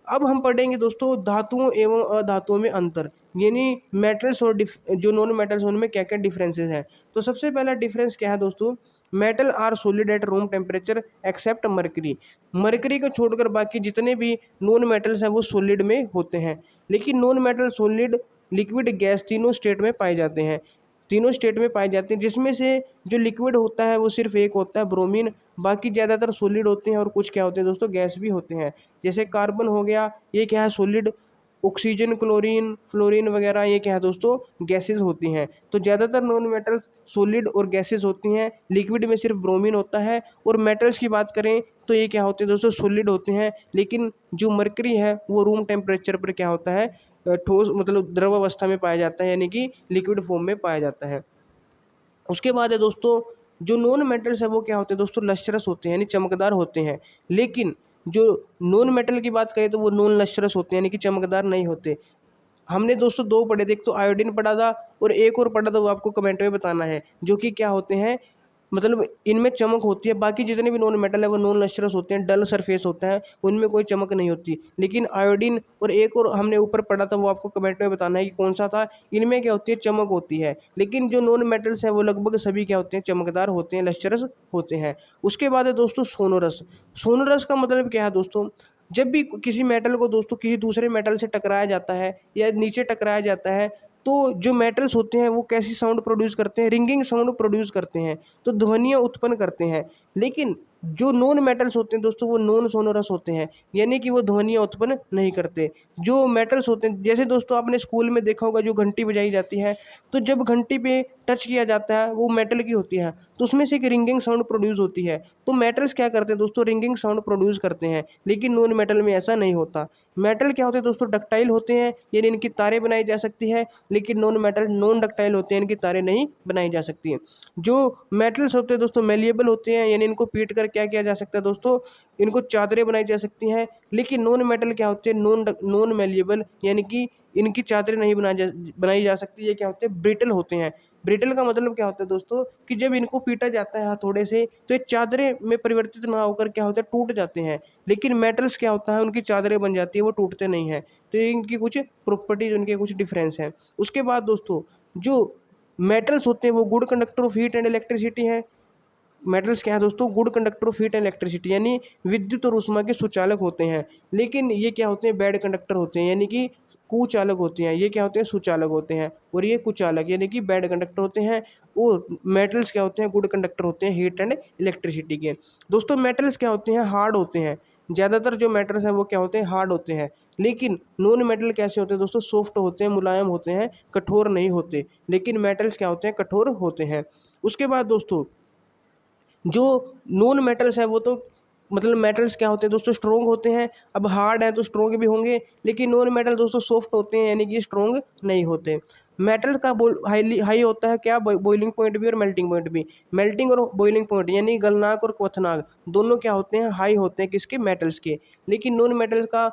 अब हम पढ़ेंगे दोस्तों धातुओं एवं अधातुओं में अंतर, यानी मेटल्स और जो नॉन मेटल्स उनमें क्या क्या डिफरेंसेस हैं। तो सबसे पहला डिफरेंस क्या है दोस्तों, metal are solid at room temperature except mercury. Mercury को छोड़कर बाकी जितने भी नॉन मेटल्स हैं वो सॉलिड में होते हैं, लेकिन non metal, solid, liquid, gas तीनों स्टेट में पाए जाते हैं। तीनों स्टेट में पाए जाते हैं, जिसमें से जो लिक्विड होता है वो सिर्फ एक होता है ब्रोमीन, बाकी ज़्यादातर सॉलिड होते हैं और कुछ क्या होते हैं दोस्तों गैस भी होते हैं। जैसे कार्बन हो गया, ये क्या है सॉलिड, ऑक्सीजन, क्लोरीन, फ्लोरीन वगैरह ये क्या है दोस्तों गैसेज होती हैं। तो ज़्यादातर नॉन मेटल्स सॉलिड और गैसेज होती हैं, लिक्विड में सिर्फ ब्रोमीन होता है। और मेटल्स की बात करें तो ये क्या होते हैं दोस्तों सॉलिड होते हैं, लेकिन जो मरकरी है वो रूम टेम्परेचर पर क्या होता है ठोस मतलब द्रव अवस्था में पाया जाता है, यानी कि लिक्विड फॉर्म में पाया जाता है। उसके बाद है दोस्तों जो नॉन मेटल्स है वो क्या होते हैं दोस्तों लश्चरस होते हैं, यानी चमकदार होते हैं। लेकिन जो नॉन मेटल की बात करें तो वो नॉन लश्चरस होते हैं, यानी कि चमकदार नहीं होते। हमने दोस्तों दो पढ़े थे, एक तो आयोडीन पढ़ा था और एक और पढ़ा था, वो आपको कमेंट में बताना है, जो कि क्या होते हैं मतलब इनमें चमक होती है। बाकी जितने भी नॉन मेटल है वो नॉन लस्टरस होते हैं, डल सरफेस होता है, उनमें कोई चमक नहीं होती। लेकिन आयोडीन और एक और हमने ऊपर पढ़ा था, वो आपको कमेंट में बताना है कि कौन सा था। इनमें क्या होती है चमक होती है। लेकिन जो नॉन मेटल्स हैं वो लगभग सभी क्या होते हैं चमकदार होते हैं, लस्टरस होते हैं। उसके बाद है दोस्तों सोनोरस। सोनोरस का मतलब क्या है दोस्तों, जब भी किसी मेटल को दोस्तों किसी दूसरे मेटल से टकराया जाता है या नीचे टकराया जाता है, तो जो मेटल्स होते हैं वो कैसी साउंड प्रोड्यूस करते हैं, रिंगिंग साउंड प्रोड्यूस करते हैं, तो ध्वनियाँ उत्पन्न करते हैं। लेकिन जो नॉन मेटल्स होते हैं दोस्तों वो नॉन सोनोरस होते हैं, यानी कि वो ध्वनियाँ उत्पन्न नहीं करते। जो मेटल्स होते हैं, जैसे दोस्तों आपने स्कूल में देखा होगा जो घंटी बजाई जाती है, तो जब घंटी पे टच किया जाता है वो मेटल की होती है, तो उसमें से एक रिंगिंग साउंड प्रोड्यूस होती है। तो मेटल्स क्या करते हैं दोस्तों रिंगिंग साउंड प्रोड्यूस करते हैं, लेकिन नॉन मेटल में ऐसा नहीं होता। मेटल क्या होते हैं दोस्तों डक्टाइल होते हैं, यानी इनकी तारें बनाई जा सकती है, लेकिन नॉन मेटल नॉन डक्टाइल होते हैं, इनकी तारें नहीं बनाई जा सकती हैं। जो मेटल्स होते हैं दोस्तों मेलिएबल होते हैं, यानी इनको पीट कर क्या किया जा सकता है दोस्तों, इनको चादरें बनाई जा सकती हैं। लेकिन नॉन मेटल क्या होते हैं नॉन मेलिएबल, यानी कि इनकी चादरें नहीं बनाई जा सकती। ये क्या होते हैं ब्रिटल होते हैं। ब्रिटल का मतलब क्या होता है दोस्तों कि जब इनको पीटा जाता है हथौड़े से तो ये चादरें में परिवर्तित ना होकर क्या होता है टूट जाते हैं। लेकिन मेटल्स क्या होता है उनकी चादरें बन जाती है, वो टूटते नहीं हैं। तो इनकी कुछ प्रॉपर्टीज, उनके कुछ डिफरेंस हैं। उसके बाद दोस्तों जो मेटल्स होते हैं वो good conductor of heat and electricity है। मेटल्स क्या है दोस्तों good conductor of heat and electricity, यानी विद्युत और ऊष्मा के सुचालक होते हैं। लेकिन ये क्या होते हैं बैड कंडक्टर होते हैं, यानी कि कुचालक होते हैं। ये क्या होते हैं सुचालक होते हैं और ये कुचालक यानी कि बैड कंडक्टर होते हैं। और मेटल्स क्या होते हैं गुड कंडक्टर होते हैं हीट एंड इलेक्ट्रिसिटी के। दोस्तों मेटल्स क्या होते हैं हार्ड होते हैं। ज़्यादातर जो मेटल्स हैं वो क्या होते हैं हार्ड होते हैं। लेकिन नॉन मेटल कैसे होते हैं दोस्तों सॉफ्ट होते हैं, मुलायम होते हैं, कठोर नहीं होते। लेकिन मेटल्स क्या होते हैं कठोर होते हैं। उसके बाद दोस्तों जो नॉन मेटल्स है वो तो मतलब मेटल्स क्या होते हैं दोस्तों स्ट्रोंग होते हैं। अब हार्ड है तो स्ट्रोंग भी होंगे, लेकिन नॉन मेटल दोस्तों सॉफ्ट होते हैं, यानी कि स्ट्रोंग नहीं होते। मेटल का हाई होता है क्या बॉइलिंग पॉइंट भी और मेल्टिंग पॉइंट भी। मेल्टिंग और बॉइलिंग पॉइंट यानी गलनांक और क्वथनांक दोनों क्या होते हैं हाई होते हैं किसके मेटल्स के। लेकिन नॉन मेटल्स का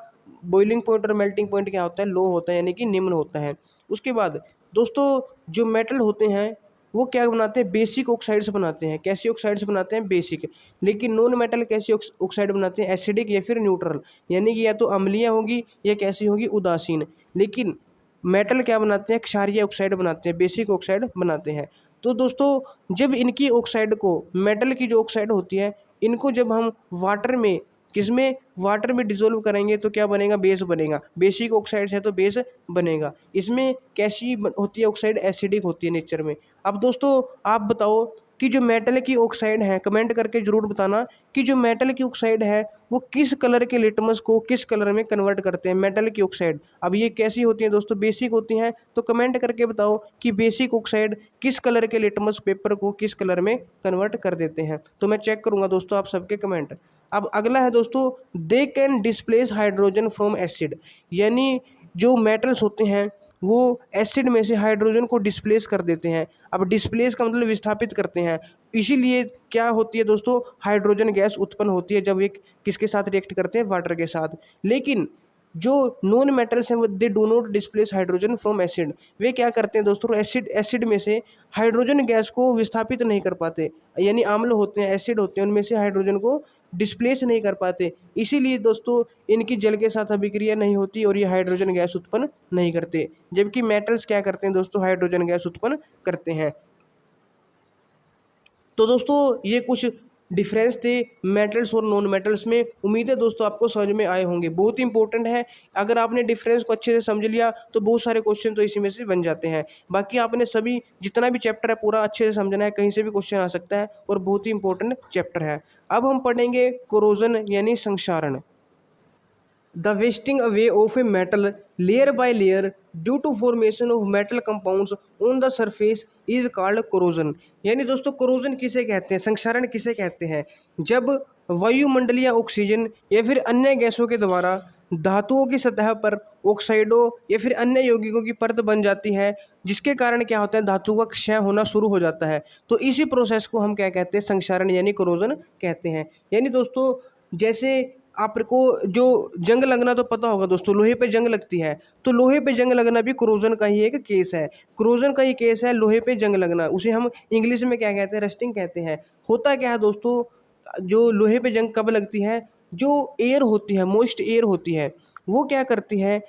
बॉइलिंग पॉइंट और मेल्टिंग पॉइंट क्या होता है लो होता है, यानी कि निम्न होता है। उसके बाद दोस्तों जो मेटल होते हैं वो क्या बनाते हैं बेसिक ऑक्साइड्स बनाते हैं। कैसी ऑक्साइड्स बनाते हैं बेसिक। लेकिन नॉन मेटल कैसी ऑक्साइड बनाते हैं एसिडिक या फिर न्यूट्रल, यानी कि या तो अम्लीय होगी या कैसी होगी उदासीन। लेकिन मेटल क्या बनाते हैं क्षारीय ऑक्साइड बनाते हैं, बेसिक ऑक्साइड बनाते हैं। तो दोस्तों जब इनकी ऑक्साइड को मेटल की जो ऑक्साइड होती है इनको जब हम वाटर में किसमें वाटर में डिसोल्व करेंगे तो क्या बनेगा बेस बनेगा। बेसिक ऑक्साइड है तो बेस बनेगा। इसमें कैसी होती है ऑक्साइड एसिडिक होती है नेचर में। अब दोस्तों आप बताओ कि जो मेटल की ऑक्साइड है कमेंट करके ज़रूर बताना कि जो मेटल की ऑक्साइड है वो किस कलर के लिटमस को किस कलर में कन्वर्ट करते हैं मेटल की ऑक्साइड। अब ये कैसी होती है दोस्तों बेसिक होती हैं, तो कमेंट करके बताओ कि बेसिक ऑक्साइड किस कलर के लिटमस पेपर को किस कलर में कन्वर्ट कर देते हैं। तो मैं चेक करूँगा दोस्तों आप सबके कमेंट। अब अगला है दोस्तों they can displace hydrogen from acid, यानी जो मेटल्स होते हैं वो एसिड में से हाइड्रोजन को डिस्प्लेस कर देते हैं। अब डिस्प्लेस का मतलब विस्थापित करते हैं। इसीलिए क्या होती है दोस्तों हाइड्रोजन गैस उत्पन्न होती है जब ये किसके साथ रिएक्ट करते हैं वाटर के साथ। लेकिन जो नॉन मेटल्स हैं वो they do not displace hydrogen from acid. वे क्या करते हैं दोस्तों एसिड में से हाइड्रोजन गैस को विस्थापित नहीं कर पाते, यानी अम्ल होते हैं एसिड होते हैं उनमें से हाइड्रोजन को डिस्प्लेस नहीं कर पाते। इसीलिए दोस्तों इनकी जल के साथ अभिक्रिया नहीं होती और ये हाइड्रोजन गैस उत्पन्न नहीं करते। जबकि मेटल्स क्या करते हैं दोस्तों हाइड्रोजन गैस उत्पन्न करते हैं। तो दोस्तों ये कुछ डिफरेंस थे मेटल्स और नॉन मेटल्स में। उम्मीद है दोस्तों आपको समझ में आए होंगे। बहुत ही इंपॉर्टेंट है, अगर आपने डिफरेंस को अच्छे से समझ लिया तो बहुत सारे क्वेश्चन तो इसी में से बन जाते हैं। बाकी आपने सभी जितना भी चैप्टर है पूरा अच्छे से समझना है, कहीं से भी क्वेश्चन आ सकता है और बहुत ही इंपॉर्टेंट चैप्टर है। अब हम पढ़ेंगे कोरोजन यानी संक्षारण। The wasting away of a metal layer by layer due to formation of metal compounds on the surface is called corrosion। यानी दोस्तों कोरोजन किसे कहते हैं, संक्षारण किसे कहते हैं? जब वायुमंडलीय ऑक्सीजन या फिर अन्य गैसों के द्वारा धातुओं की सतह पर ऑक्साइडों या फिर अन्य यौगिकों की परत बन जाती है, जिसके कारण क्या होता है, धातु का क्षय होना शुरू हो जाता है। तो इसी प्रोसेस को हम क्या कहते हैं, संक्षारण यानी कोरोजन कहते हैं। यानी दोस्तों जैसे आपको जो जंग लगना तो पता होगा दोस्तों, लोहे पे जंग लगती है, तो लोहे पे जंग लगना भी कोरोजन का ही एक केस है। कोरोजन का ही केस है लोहे पे जंग लगना, उसे हम इंग्लिश में क्या कहते हैं, रस्टिंग कहते हैं। होता क्या है दोस्तों, जो लोहे पे जंग कब लगती है, जो एयर होती है, मॉइस्ट एयर होती है, वो क्या करती है,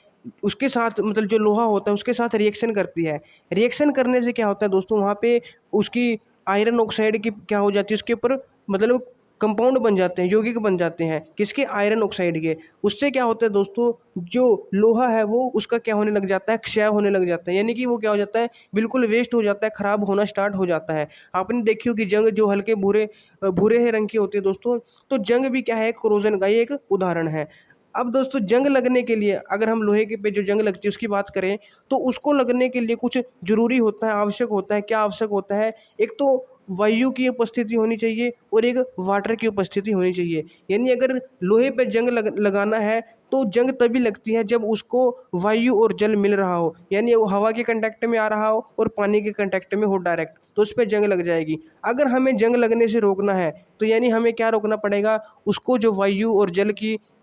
उसके साथ मतलब जो लोहा होता है उसके साथ रिएक्शन करती है। रिएक्शन करने से क्या होता है दोस्तों, वहाँ पे उसकी आयरन ऑक्साइड की क्या हो जाती है, उसके ऊपर मतलब कंपाउंड बन जाते हैं, यौगिक बन जाते हैं, किसके, आयरन ऑक्साइड के। उससे क्या होता है दोस्तों, जो लोहा है वो उसका क्या होने लग जाता है, क्षय होने लग जाता है। यानी कि वो क्या हो जाता है, बिल्कुल वेस्ट हो जाता है, खराब होना स्टार्ट हो जाता है। आपने देखी होगी जंग जो हल्के भूरे भूरे रंग की होती है दोस्तों, तो जंग भी क्या है, कोरोजन का ही एक उदाहरण है। अब दोस्तों जंग लगने के लिए, अगर हम लोहे के पे जो जंग लगती है उसकी बात करें, तो उसको लगने के लिए कुछ जरूरी होता है, आवश्यक होता है। क्या आवश्यक होता है, एक तो वायु की उपस्थिति होनी चाहिए और एक वाटर की उपस्थिति होनी चाहिए। यानी अगर लोहे पे जंग लगाना है तो जंग तभी लगती है जब उसको वायु और जल मिल रहा हो, यानी वो हवा के कांटेक्ट में आ रहा हो और पानी के कांटेक्ट में हो डायरेक्ट, तो उस पर जंग लग जाएगी। अगर हमें जंग लगने से रोकना है तो यानी हमें क्या रोकना पड़ेगा, उसको जो वायु और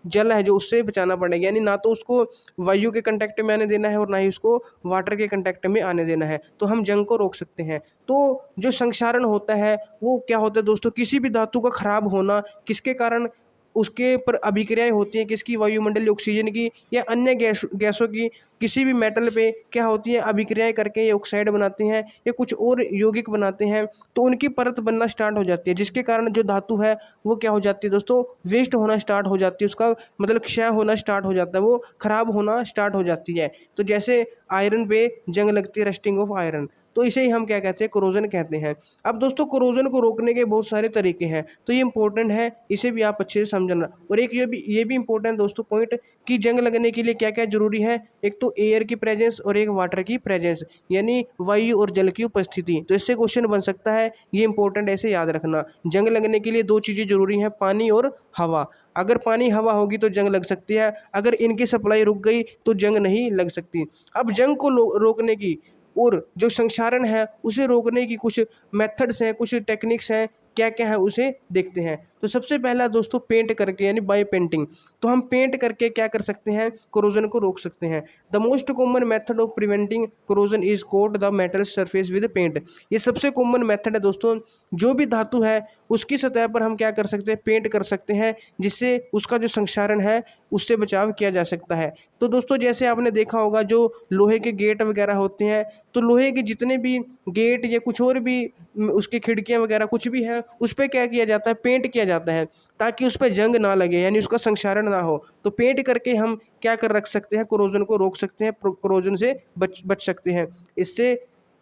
जल है जो उससे बचाना पड़ेगा। यानी ना तो उसको वायु के कांटेक्ट में आने देना है और ना ही उसको वाटर के कांटेक्ट में आने देना है, तो हम जंग को रोक सकते हैं। तो जो संक्षारण होता है वो क्या होता है दोस्तों, किसी भी धातु का खराब होना, किसके कारण, उसके पर अभिक्रियाएं होती हैं, किसकी, वायुमंडलीय ऑक्सीजन की या अन्य गैसों की, किसी भी मेटल पे क्या होती है, अभिक्रियाएं करके ये ऑक्साइड बनाते हैं या कुछ और यौगिक बनाते हैं, तो उनकी परत बनना स्टार्ट हो जाती है, जिसके कारण जो धातु है वो क्या हो जाती है दोस्तों, वेस्ट होना स्टार्ट हो जाती है, उसका मतलब क्षय होना स्टार्ट हो जाता है, वो खराब होना स्टार्ट हो जाती है। तो जैसे आयरन पे जंग लगती है, रस्टिंग ऑफ आयरन, तो इसे ही हम क्या कहते हैं, कोरोजन कहते हैं। अब दोस्तों कोरोजन को रोकने के बहुत सारे तरीके हैं, तो ये इंपॉर्टेंट है, इसे भी आप अच्छे से समझना। और एक ये भी इंपॉर्टेंट दोस्तों पॉइंट कि जंग लगने के लिए क्या क्या जरूरी है, एक तो एयर की प्रेजेंस और एक वाटर की प्रेजेंस, यानी वायु और जल की उपस्थिति। तो इससे क्वेश्चन बन सकता है, ये इंपॉर्टेंट, ऐसे याद रखना। जंग लगने के लिए दो चीज़ें जरूरी हैं, पानी और हवा। अगर पानी हवा होगी तो जंग लग सकती है, अगर इनकी सप्लाई रुक गई तो जंग नहीं लग सकती। अब जंग को रोकने की और जो संक्षारण है उसे रोकने की कुछ मेथड्स हैं, कुछ टेक्निक्स हैं, क्या क्या है उसे देखते हैं। तो सबसे पहला दोस्तों पेंट करके, यानी बाय पेंटिंग। तो हम पेंट करके क्या कर सकते हैं, कोरोजन को रोक सकते हैं। The most common method of preventing corrosion is coat the metal surface with paint. ये सबसे कॉमन मेथड है दोस्तों, जो भी धातु है उसकी सतह पर हम क्या कर सकते हैं, पेंट कर सकते हैं, जिससे उसका जो संक्षारण है उससे बचाव किया जा सकता है। तो दोस्तों जैसे आपने देखा होगा जो लोहे के गेट वगैरह होते हैं, तो लोहे के जितने भी गेट या कुछ और भी उसकी खिड़कियां वगैरह कुछ भी है, उस पर क्या किया जाता है, पेंट किया जाता है, ताकि उस पर जंग ना लगे, यानी उसका संक्षारण ना हो। तो पेंट करके हम क्या कर रख सकते हैं, कोरोजन को रोक सकते हैं, कोरोजन से बच सकते हैं। इससे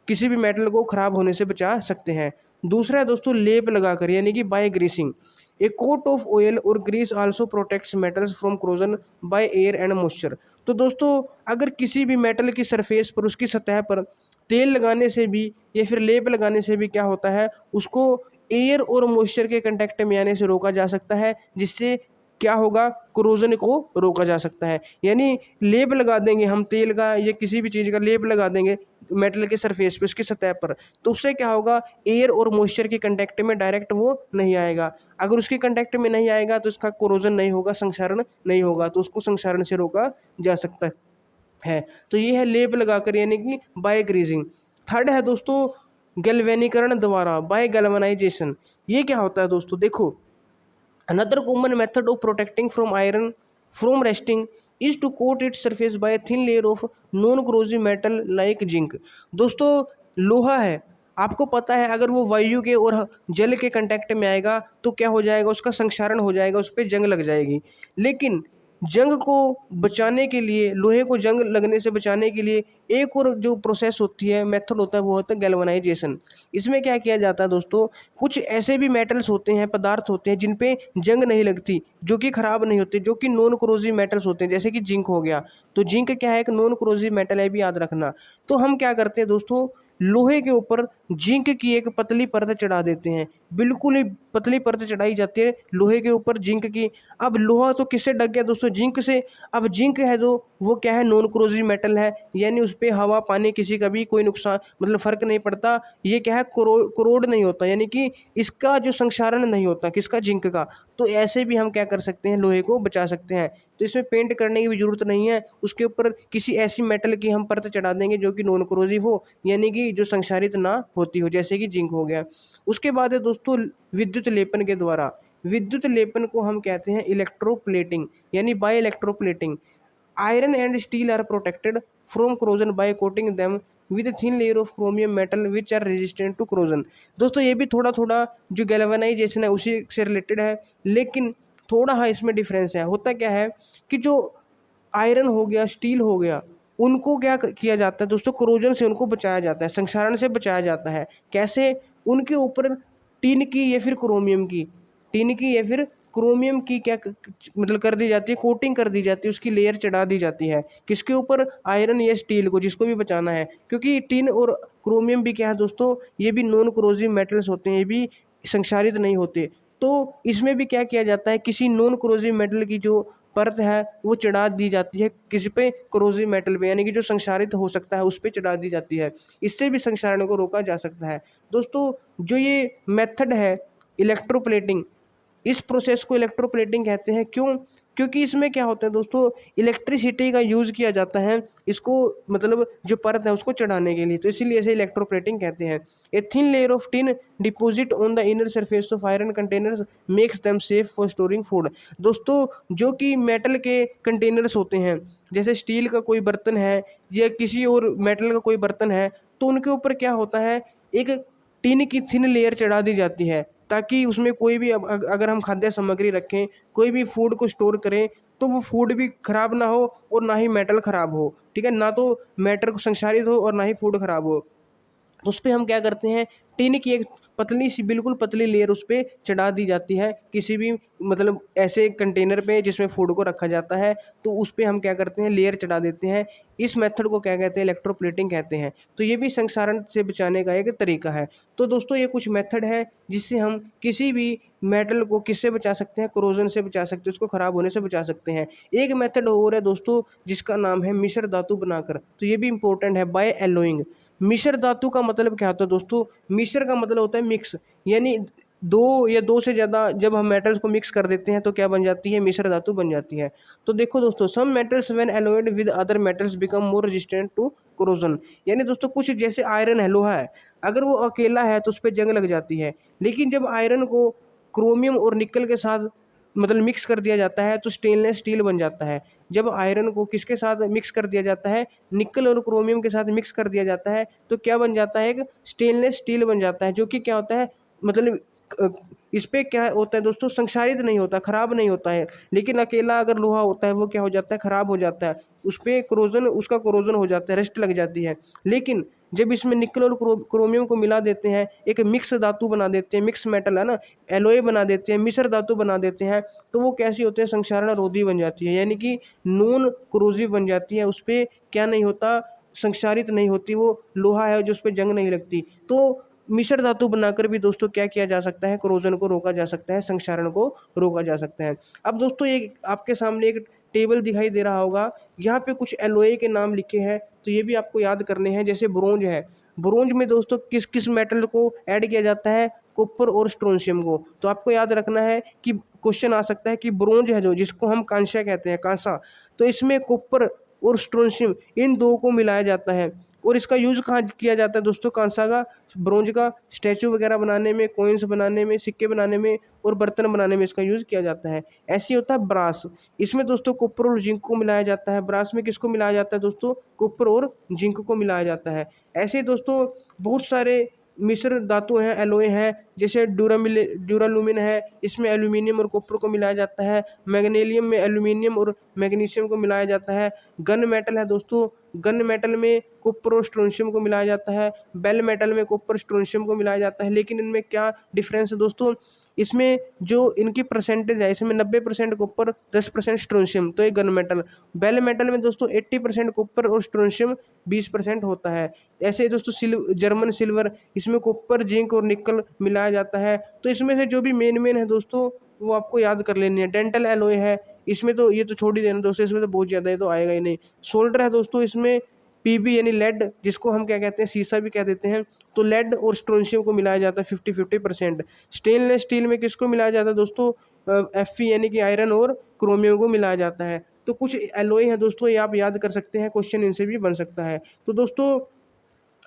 किसी भी मेटल को खराब होने से बचा सकते हैं। दूसरा है दोस्तों लेप लगाकर, यानी कि by greasing. A coat of oil और grease also protects metals from corrosion by air and moisture. तो दोस्तों अगर किसी भी मेटल की सरफेस पर, उसकी सतह पर तेल लगाने से भी या फिर लेप लगाने से भी क्या होता है, उसको एयर और मॉइस्चर के कंटेक्ट में आने से रोका जा सकता है, जिससे क्या होगा, कोरोजन को रोका जा सकता है। यानी लेप लगा देंगे हम तेल का या किसी भी चीज़ का लेप लगा देंगे मेटल के सरफेस पे, उसकी सतह पर, तो उससे क्या होगा, एयर और मॉइस्चर के कंटेक्ट में डायरेक्ट वो नहीं आएगा। अगर उसके कंटेक्ट में नहीं आएगा तो उसका कोरोजन नहीं होगा, संक्षारण नहीं होगा, तो उसको संक्षारण से रोका जा सकता है। तो ये है लेप लगाकर, यानी कि बाय ग्रीजिंग। थर्ड है दोस्तों गैल्वेनीकरण द्वारा, बाय गैल्वनाइजेशन। ये क्या होता है दोस्तों, देखो another common method of protecting from iron from rusting is to coat its surface by a thin layer of non corrosive metal like zinc। दोस्तों लोहा है, आपको पता है अगर वो वायु के और जल के कांटेक्ट में आएगा तो क्या हो जाएगा, उसका संक्षारण हो जाएगा, उस पर जंग लग जाएगी। लेकिन जंग को बचाने के लिए, लोहे को जंग लगने से बचाने के लिए एक और जो प्रोसेस होती है, मेथड होता है, वो होता है गैल्वेनाइजेशन। इसमें क्या किया जाता है दोस्तों, कुछ ऐसे भी मेटल्स होते हैं, पदार्थ होते हैं जिन पे जंग नहीं लगती, जो कि खराब नहीं होते, जो कि नॉन कोरोसिव मेटल्स होते हैं, जैसे कि जिंक हो गया। तो जिंक क्या है, एक नॉन कोरोसिव मेटल है, भी याद रखना। तो हम क्या करते हैं दोस्तों, लोहे के ऊपर जिंक की एक पतली परत चढ़ा देते हैं, बिल्कुल ही पतली परत चढ़ाई जाती है लोहे के ऊपर जिंक की। अब लोहा तो किससे ढक गया दोस्तों, जिंक से। अब जिंक है जो, वो क्या है, नॉन कोरोसिव मेटल है, यानी उस पर हवा पानी किसी का भी कोई नुकसान मतलब फर्क नहीं पड़ता। ये क्या है, कोरोड नहीं होता, यानी कि इसका जो संक्षारण नहीं होता, किसका, जिंक का। तो ऐसे भी हम क्या कर सकते हैं, लोहे को बचा सकते हैं। तो इसमें पेंट करने की भी जरूरत नहीं है, उसके ऊपर किसी ऐसी मेटल की हम परत चढ़ा देंगे जो कि नॉन कोरोसिव हो, यानी कि जो संक्षारित ना होती हो, जैसे कि जिंक हो गया। उसके बाद है दोस्तों विद्युत लेपन के द्वारा। विद्युत लेपन को हम कहते हैं इलेक्ट्रोप्लेटिंग, यानी by electroplating. Iron and steel are protected from corrosion by coating them with thin layer of chromium metal which are resistant to corrosion। दोस्तों ये भी थोड़ा थोड़ा जो गैल्वेनाइजेशन है उसी से रिलेटेड है, लेकिन थोड़ा हाँ इसमें डिफरेंस है। होता क्या है कि जो आयरन हो गया, स्टील हो गया, उनको क्या किया जाता है दोस्तों, कोरोजन से उनको बचाया जाता है, संक्षारण से बचाया जाता है। कैसे, उनके ऊपर टिन की या फिर क्रोमियम की, टिन की या फिर क्रोमियम की क्या मतलब कर दी जाती है, कोटिंग कर दी जाती है, उसकी लेयर चढ़ा दी जाती है। किसके ऊपर, आयरन या स्टील को, जिसको भी बचाना है। क्योंकि टिन और क्रोमियम भी क्या है दोस्तों, ये भी नॉन कोरोसिव मेटल्स होते हैं, ये भी संक्षारित नहीं होते। तो इसमें भी क्या किया जाता है, किसी नॉन कोरोसिव मेटल की जो परत है वो चढ़ा दी जाती है किसी पे, कोरोसिव मेटल पे, यानी कि जो संक्षारित हो सकता है उस पे चढ़ा दी जाती है। इससे भी संक्षारण को रोका जा सकता है। दोस्तों जो ये मेथड है इलेक्ट्रोप्लेटिंग, इस प्रोसेस को इलेक्ट्रोप्लेटिंग कहते हैं। क्यों, क्योंकि इसमें क्या होता है दोस्तों, इलेक्ट्रिसिटी का यूज़ किया जाता है इसको, मतलब जो परत है उसको चढ़ाने के लिए, तो इसीलिए इसे इलेक्ट्रोप्लेटिंग कहते हैं। A thin layer of tin deposit on the inner surface of iron containers makes them safe for storing food. दोस्तों जो कि मेटल के कंटेनर्स होते हैं, जैसे स्टील का कोई बर्तन है या किसी और मेटल का कोई बर्तन है, तो उनके ऊपर क्या होता है, एक टिन की थिन लेयर चढ़ा दी जाती है, ताकि उसमें कोई भी अगर हम खाद्य सामग्री रखें, कोई भी फूड को स्टोर करें, तो वो फूड भी खराब ना हो और ना ही मेटल खराब हो। ठीक है, ना तो मैटर को संक्षारित हो और ना ही फूड खराब हो। उस पर हम क्या करते हैं, टिन की एक पतली सी, बिल्कुल पतली लेयर उस पर चढ़ा दी जाती है, किसी भी मतलब ऐसे कंटेनर पे जिसमें फूड को रखा जाता है, तो उस पर हम क्या करते हैं, लेयर चढ़ा देते हैं। इस मेथड को क्या कहते हैं, इलेक्ट्रोप्लेटिंग कहते हैं। तो ये भी संक्षारण से बचाने का एक तरीका है। तो दोस्तों ये कुछ मेथड है जिससे हम किसी भी मेटल को किससे बचा सकते हैं, कोरोजन से बचा सकते हैं, उसको खराब होने से बचा सकते हैं। एक मेथड और है दोस्तों जिसका नाम है मिश्र धातु बनाकर, तो ये भी इंपॉर्टेंट है, बाय एलोइंग। मिश्र धातु का मतलब क्या होता है दोस्तों, मिश्र का मतलब होता है मिक्स, यानी दो या दो से ज़्यादा जब हम मेटल्स को मिक्स कर देते हैं तो क्या बन जाती है, मिश्र धातु बन जाती है। तो देखो दोस्तों, some metals when alloyed with other metals become more resistant to corrosion. यानी दोस्तों कुछ जैसे आयरन है, लोहा है, अगर वो अकेला है तो उस पर जंग लग जाती है, लेकिन जब आयरन को क्रोमियम और निकल के साथ मतलब मिक्स कर दिया जाता है तो स्टेनलेस स्टील बन जाता है। जब आयरन को किसके साथ मिक्स कर दिया जाता है, निकल और क्रोमियम के साथ मिक्स कर दिया जाता है, तो क्या बन जाता है, एक स्टेनलेस स्टील बन जाता है, जो कि क्या होता है, मतलब इस पे क्या होता है दोस्तों, संक्षारित नहीं होता, खराब नहीं होता है। लेकिन अकेला अगर लोहा होता है वो क्या हो जाता है, खराब हो जाता है, उस पर क्रोजन, उसका क्रोजन हो जाता है, रस्ट लग जाती है। लेकिन जब इसमें निकल और क्रोमियम को मिला देते हैं, एक मिक्स धातु बना देते हैं, मिक्स मेटल है ना, एलोय बना देते हैं, मिश्र धातु बना देते हैं, तो वो कैसी होती है, संक्षारण रोधी बन जाती है, यानी कि नॉन कोरोसिव बन जाती है। उस पर क्या नहीं होता, संक्षारित नहीं होती, वो लोहा है जो उस पर जंग नहीं लगती। तो मिश्र धातु बनाकर भी दोस्तों क्या किया जा सकता है, कोरोजन को रोका जा सकता है, संक्षारण को रोका जा सकता है। अब दोस्तों एक आपके सामने एक टेबल दिखाई दे रहा होगा, यहाँ पे कुछ एलोय के नाम लिखे हैं, तो ये भी आपको याद करने हैं। जैसे ब्रोंज है, ब्रोंज में दोस्तों किस किस मेटल को ऐड किया जाता है, कॉपर और स्ट्रोंशियम को। तो आपको याद रखना है कि क्वेश्चन आ सकता है कि ब्रोंज है जो, जिसको हम कांसा कहते हैं, कांसा, तो इसमें कॉपर और स्ट्रोंशियम इन दो को मिलाया जाता है। और इसका यूज़ कहाँ किया जाता है दोस्तों, कांसा का, ब्रोंज का, स्टैचू वगैरह बनाने में, कॉइन्स बनाने में, सिक्के बनाने में और बर्तन बनाने में इसका यूज़ किया जाता है। ऐसे होता है ब्रास, इसमें दोस्तों कॉपर और जिंक को मिलाया जाता है। ब्रास में किसको मिलाया जाता है दोस्तों, कॉपर और जिंक को मिलाया जाता है। ऐसे दोस्तों बहुत सारे मिश्र धातु हैं, एलोय हैं, जैसे ड्यूरालुमिन है, इसमें एल्यूमिनियम और कॉपर को मिलाया जाता है। मैग्नीशियम में एल्यूमिनियम और मैग्नीशियम को मिलाया जाता है। गन मेटल है दोस्तों, गन मेटल में कॉपर और स्ट्रोंशियम को मिलाया जाता है। बेल मेटल में कॉपर स्ट्रोंशियम को मिलाया जाता है। लेकिन इनमें क्या डिफरेंस है दोस्तों, इसमें जो इनकी परसेंटेज है, इसमें 90% कॉपर 10% स्ट्रोंशियम, तो ये गन मेटल। बेल मेटल में दोस्तों 80% कॉपर और स्ट्रोंशियम 20% होता है। ऐसे दोस्तों जर्मन सिल्वर, इसमें कॉपर, जिंक और निकल मिलाया जाता है। तो इसमें से जो भी मेन है दोस्तों वो आपको याद कर लेनी है। डेंटल एलोय है, इसमें तो ये तो छोड़ ही देना दोस्तों, इसमें तो बहुत ज़्यादा है, तो आएगा ही नहीं। सोल्डर है दोस्तों, इसमें पीबी यानी लेड, जिसको हम क्या कहते हैं, सीसा भी कह देते हैं, तो लेड और स्ट्रोंशियम को मिलाया जाता है 50-50%। स्टेनलेस स्टील में किसको मिलाया जाता है दोस्तों, Fe यानी कि आयरन और क्रोमियम को मिलाया जाता है। तो कुछ एलोय है दोस्तों, ये आप याद कर सकते हैं, क्वेश्चन इनसे भी बन सकता है। तो दोस्तों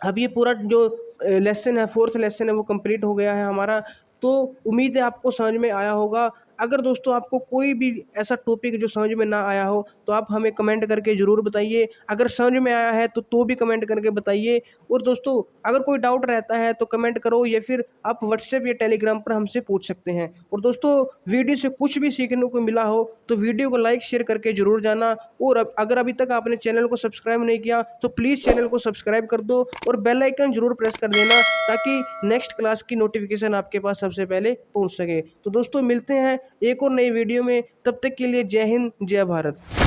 अब ये पूरा जो लेसन है, फोर्थ लेसन है, वो कंप्लीट हो गया है हमारा। तो उम्मीद है आपको समझ में आया होगा। अगर दोस्तों आपको कोई भी ऐसा टॉपिक जो समझ में ना आया हो तो आप हमें कमेंट करके ज़रूर बताइए। अगर समझ में आया है तो भी कमेंट करके बताइए। और दोस्तों अगर कोई डाउट रहता है तो कमेंट करो, या फिर आप व्हाट्सएप या टेलीग्राम पर हमसे पूछ सकते हैं। और दोस्तों वीडियो से कुछ भी सीखने को मिला हो तो वीडियो को लाइक शेयर करके ज़रूर जाना। और अगर अभी तक आपने चैनल को सब्सक्राइब नहीं किया तो प्लीज़ चैनल को सब्सक्राइब कर दो और बेल आइकन जरूर प्रेस कर देना, ताकि नेक्स्ट क्लास की नोटिफिकेशन आपके पास सबसे पहले पहुंच सके। तो दोस्तों मिलते हैं एक और नई वीडियो में, तब तक के लिए जय हिंद, जय भारत।